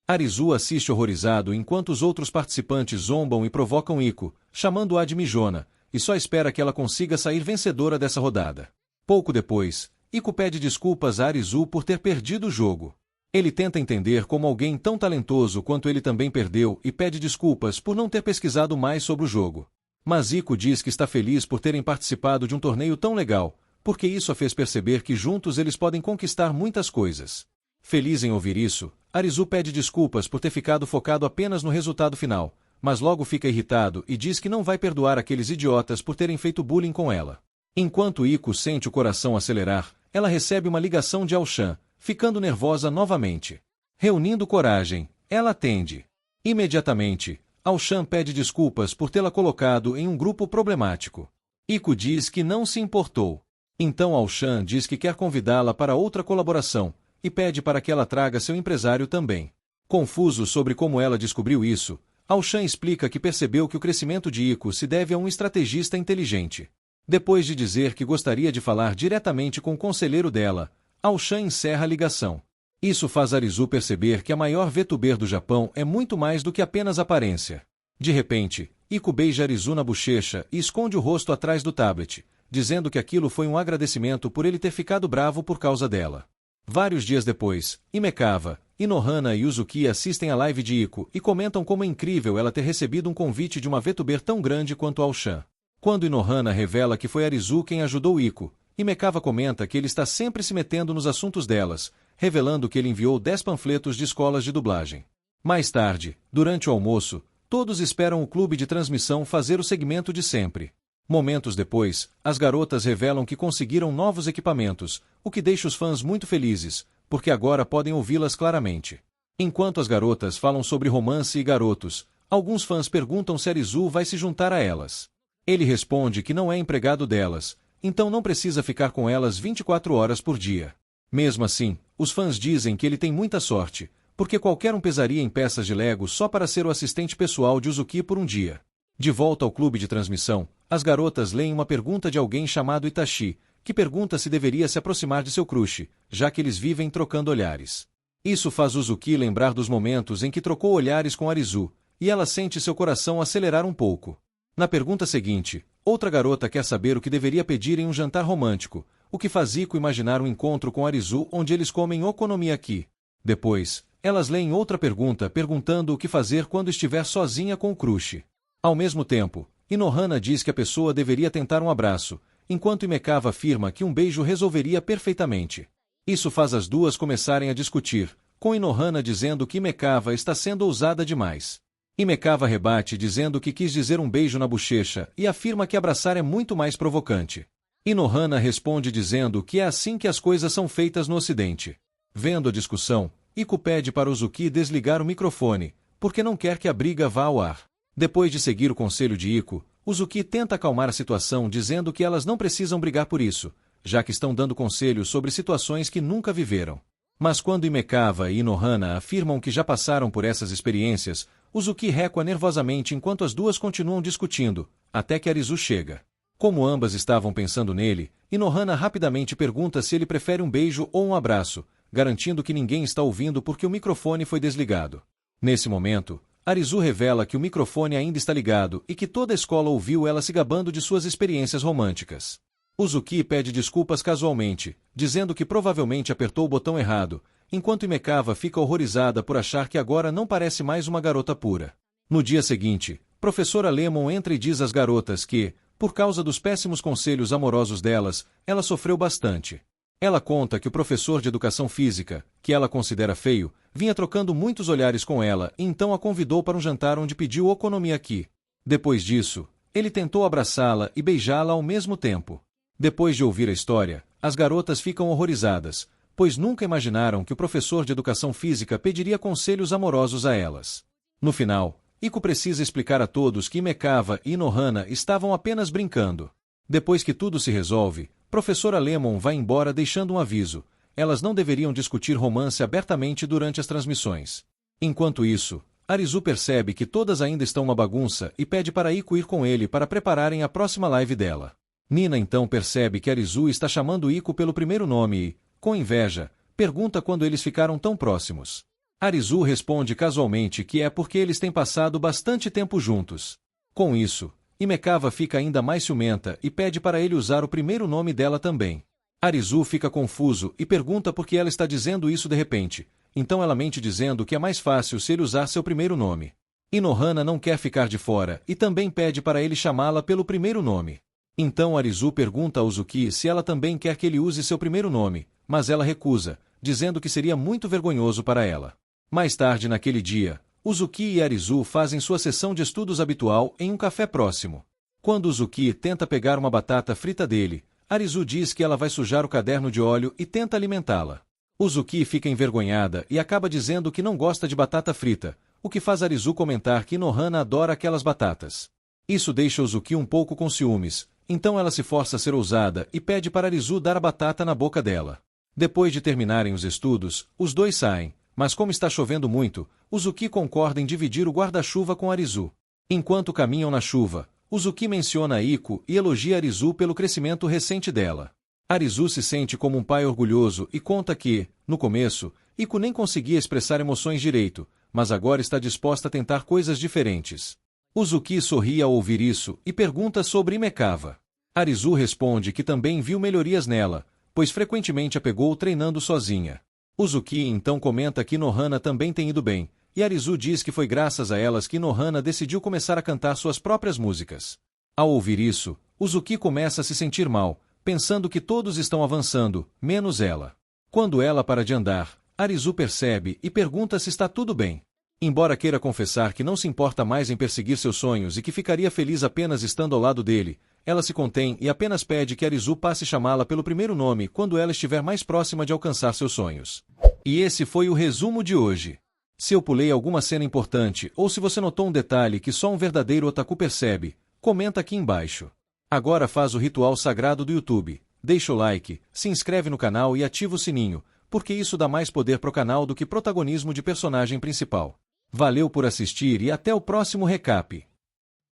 Arizu assiste horrorizado enquanto os outros participantes zombam e provocam Iku, chamando-a de mijona, e só espera que ela consiga sair vencedora dessa rodada. Pouco depois, Iku pede desculpas a Arizu por ter perdido o jogo. Ele tenta entender como alguém tão talentoso quanto ele também perdeu e pede desculpas por não ter pesquisado mais sobre o jogo. Mas Iku diz que está feliz por terem participado de um torneio tão legal, porque isso a fez perceber que juntos eles podem conquistar muitas coisas. Feliz em ouvir isso, Arizu pede desculpas por ter ficado focado apenas no resultado final, mas logo fica irritado e diz que não vai perdoar aqueles idiotas por terem feito bullying com ela. Enquanto Iku sente o coração acelerar, ela recebe uma ligação de Aochan, ficando nervosa novamente. Reunindo coragem, ela atende. Imediatamente, Aochan pede desculpas por tê-la colocado em um grupo problemático. Iku diz que não se importou. Então Aochan diz que quer convidá-la para outra colaboração, e pede para que ela traga seu empresário também. Confuso sobre como ela descobriu isso, Aochan explica que percebeu que o crescimento de Iku se deve a um estrategista inteligente. Depois de dizer que gostaria de falar diretamente com o conselheiro dela, Aochan encerra a ligação. Isso faz Arizu perceber que a maior VTuber do Japão é muito mais do que apenas aparência. De repente, Iku beija Arizu na bochecha e esconde o rosto atrás do tablet, dizendo que aquilo foi um agradecimento por ele ter ficado bravo por causa dela. Vários dias depois, Himekawa, Inohana e Uzuki assistem a live de Iku e comentam como é incrível ela ter recebido um convite de uma VTuber tão grande quanto Aochan. Quando Inohana revela que foi Arizu quem ajudou Iku, Himekawa comenta que ele está sempre se metendo nos assuntos delas, revelando que ele enviou 10 panfletos de escolas de dublagem. Mais tarde, durante o almoço, todos esperam o clube de transmissão fazer o segmento de sempre. Momentos depois, as garotas revelam que conseguiram novos equipamentos, o que deixa os fãs muito felizes, porque agora podem ouvi-las claramente. Enquanto as garotas falam sobre romance e garotos, alguns fãs perguntam se Arizu vai se juntar a elas. Ele responde que não é empregado delas, então não precisa ficar com elas 24 horas por dia. Mesmo assim, os fãs dizem que ele tem muita sorte, porque qualquer um pesaria em peças de Lego só para ser o assistente pessoal de Uzuki por um dia. De volta ao clube de transmissão, as garotas leem uma pergunta de alguém chamado Itachi, que pergunta se deveria se aproximar de seu crush, já que eles vivem trocando olhares. Isso faz Uzuki lembrar dos momentos em que trocou olhares com Arizu, e ela sente seu coração acelerar um pouco. Na pergunta seguinte, outra garota quer saber o que deveria pedir em um jantar romântico, o que faz Iku imaginar um encontro com Arizu onde eles comem okonomiyaki. Depois, elas leem outra pergunta perguntando o que fazer quando estiver sozinha com o crush. Ao mesmo tempo, Inohana diz que a pessoa deveria tentar um abraço, enquanto Himekawa afirma que um beijo resolveria perfeitamente. Isso faz as duas começarem a discutir, com Inohana dizendo que Himekawa está sendo ousada demais. Himekava rebate dizendo que quis dizer um beijo na bochecha e afirma que abraçar é muito mais provocante. Inohana responde dizendo que é assim que as coisas são feitas no Ocidente. Vendo a discussão, Iko pede para Uzuki desligar o microfone, porque não quer que a briga vá ao ar. Depois de seguir o conselho de Iko, Uzuki tenta acalmar a situação dizendo que elas não precisam brigar por isso, já que estão dando conselhos sobre situações que nunca viveram. Mas quando Himekava e Inohana afirmam que já passaram por essas experiências, Uzuki recua nervosamente enquanto as duas continuam discutindo, até que Arizu chega. Como ambas estavam pensando nele, Inohana rapidamente pergunta se ele prefere um beijo ou um abraço, garantindo que ninguém está ouvindo porque o microfone foi desligado. Nesse momento, Arizu revela que o microfone ainda está ligado e que toda a escola ouviu ela se gabando de suas experiências românticas. Uzuki pede desculpas casualmente, dizendo que provavelmente apertou o botão errado, enquanto Himekava fica horrorizada por achar que agora não parece mais uma garota pura. No dia seguinte, professora Lemon entra e diz às garotas que, por causa dos péssimos conselhos amorosos delas, ela sofreu bastante. Ela conta que o professor de educação física, que ela considera feio, vinha trocando muitos olhares com ela e então a convidou para um jantar onde pediu okonomiyaki. Depois disso, ele tentou abraçá-la e beijá-la ao mesmo tempo. Depois de ouvir a história, as garotas ficam horrorizadas, pois nunca imaginaram que o professor de educação física pediria conselhos amorosos a elas. No final, Iko precisa explicar a todos que Himekava e Inohana estavam apenas brincando. Depois que tudo se resolve, professora Lemon vai embora deixando um aviso: elas não deveriam discutir romance abertamente durante as transmissões. Enquanto isso, Arizu percebe que todas ainda estão uma bagunça e pede para Iko ir com ele para prepararem a próxima live dela. Nina então percebe que Arizu está chamando Iko pelo primeiro nome e, com inveja, pergunta quando eles ficaram tão próximos. Arizu responde casualmente que é porque eles têm passado bastante tempo juntos. Com isso, Himekava fica ainda mais ciumenta e pede para ele usar o primeiro nome dela também. Arizu fica confuso e pergunta por que ela está dizendo isso de repente, então ela mente dizendo que é mais fácil se ele usar seu primeiro nome. Inohana não quer ficar de fora e também pede para ele chamá-la pelo primeiro nome. Então Arizu pergunta a Uzuki se ela também quer que ele use seu primeiro nome, mas ela recusa, dizendo que seria muito vergonhoso para ela. Mais tarde naquele dia, Uzuki e Arizu fazem sua sessão de estudos habitual em um café próximo. Quando Uzuki tenta pegar uma batata frita dele, Arizu diz que ela vai sujar o caderno de óleo e tenta alimentá-la. Uzuki fica envergonhada e acaba dizendo que não gosta de batata frita, o que faz Arizu comentar que Inohana adora aquelas batatas. Isso deixa Uzuki um pouco com ciúmes, então ela se força a ser ousada e pede para Arizu dar a batata na boca dela. Depois de terminarem os estudos, os dois saem, mas como está chovendo muito, Uzuki concorda em dividir o guarda-chuva com Arizu. Enquanto caminham na chuva, Uzuki menciona Iko e elogia Arizu pelo crescimento recente dela. Arizu se sente como um pai orgulhoso e conta que, no começo, Iko nem conseguia expressar emoções direito, mas agora está disposta a tentar coisas diferentes. Uzuki sorri ao ouvir isso e pergunta sobre Himekava. Arizu responde que também viu melhorias nela, pois frequentemente a pegou treinando sozinha. Uzuki então comenta que Inohana também tem ido bem, e Arizu diz que foi graças a elas que Inohana decidiu começar a cantar suas próprias músicas. Ao ouvir isso, Uzuki começa a se sentir mal, pensando que todos estão avançando, menos ela. Quando ela para de andar, Arizu percebe e pergunta se está tudo bem. Embora queira confessar que não se importa mais em perseguir seus sonhos e que ficaria feliz apenas estando ao lado dele, ela se contém e apenas pede que Arizu passe a chamá-la pelo primeiro nome quando ela estiver mais próxima de alcançar seus sonhos. E esse foi o resumo de hoje. Se eu pulei alguma cena importante ou se você notou um detalhe que só um verdadeiro otaku percebe, comenta aqui embaixo. Agora faz o ritual sagrado do YouTube, deixa o like, se inscreve no canal e ativa o sininho, porque isso dá mais poder pro canal do que protagonismo de personagem principal. Valeu por assistir e até o próximo recap.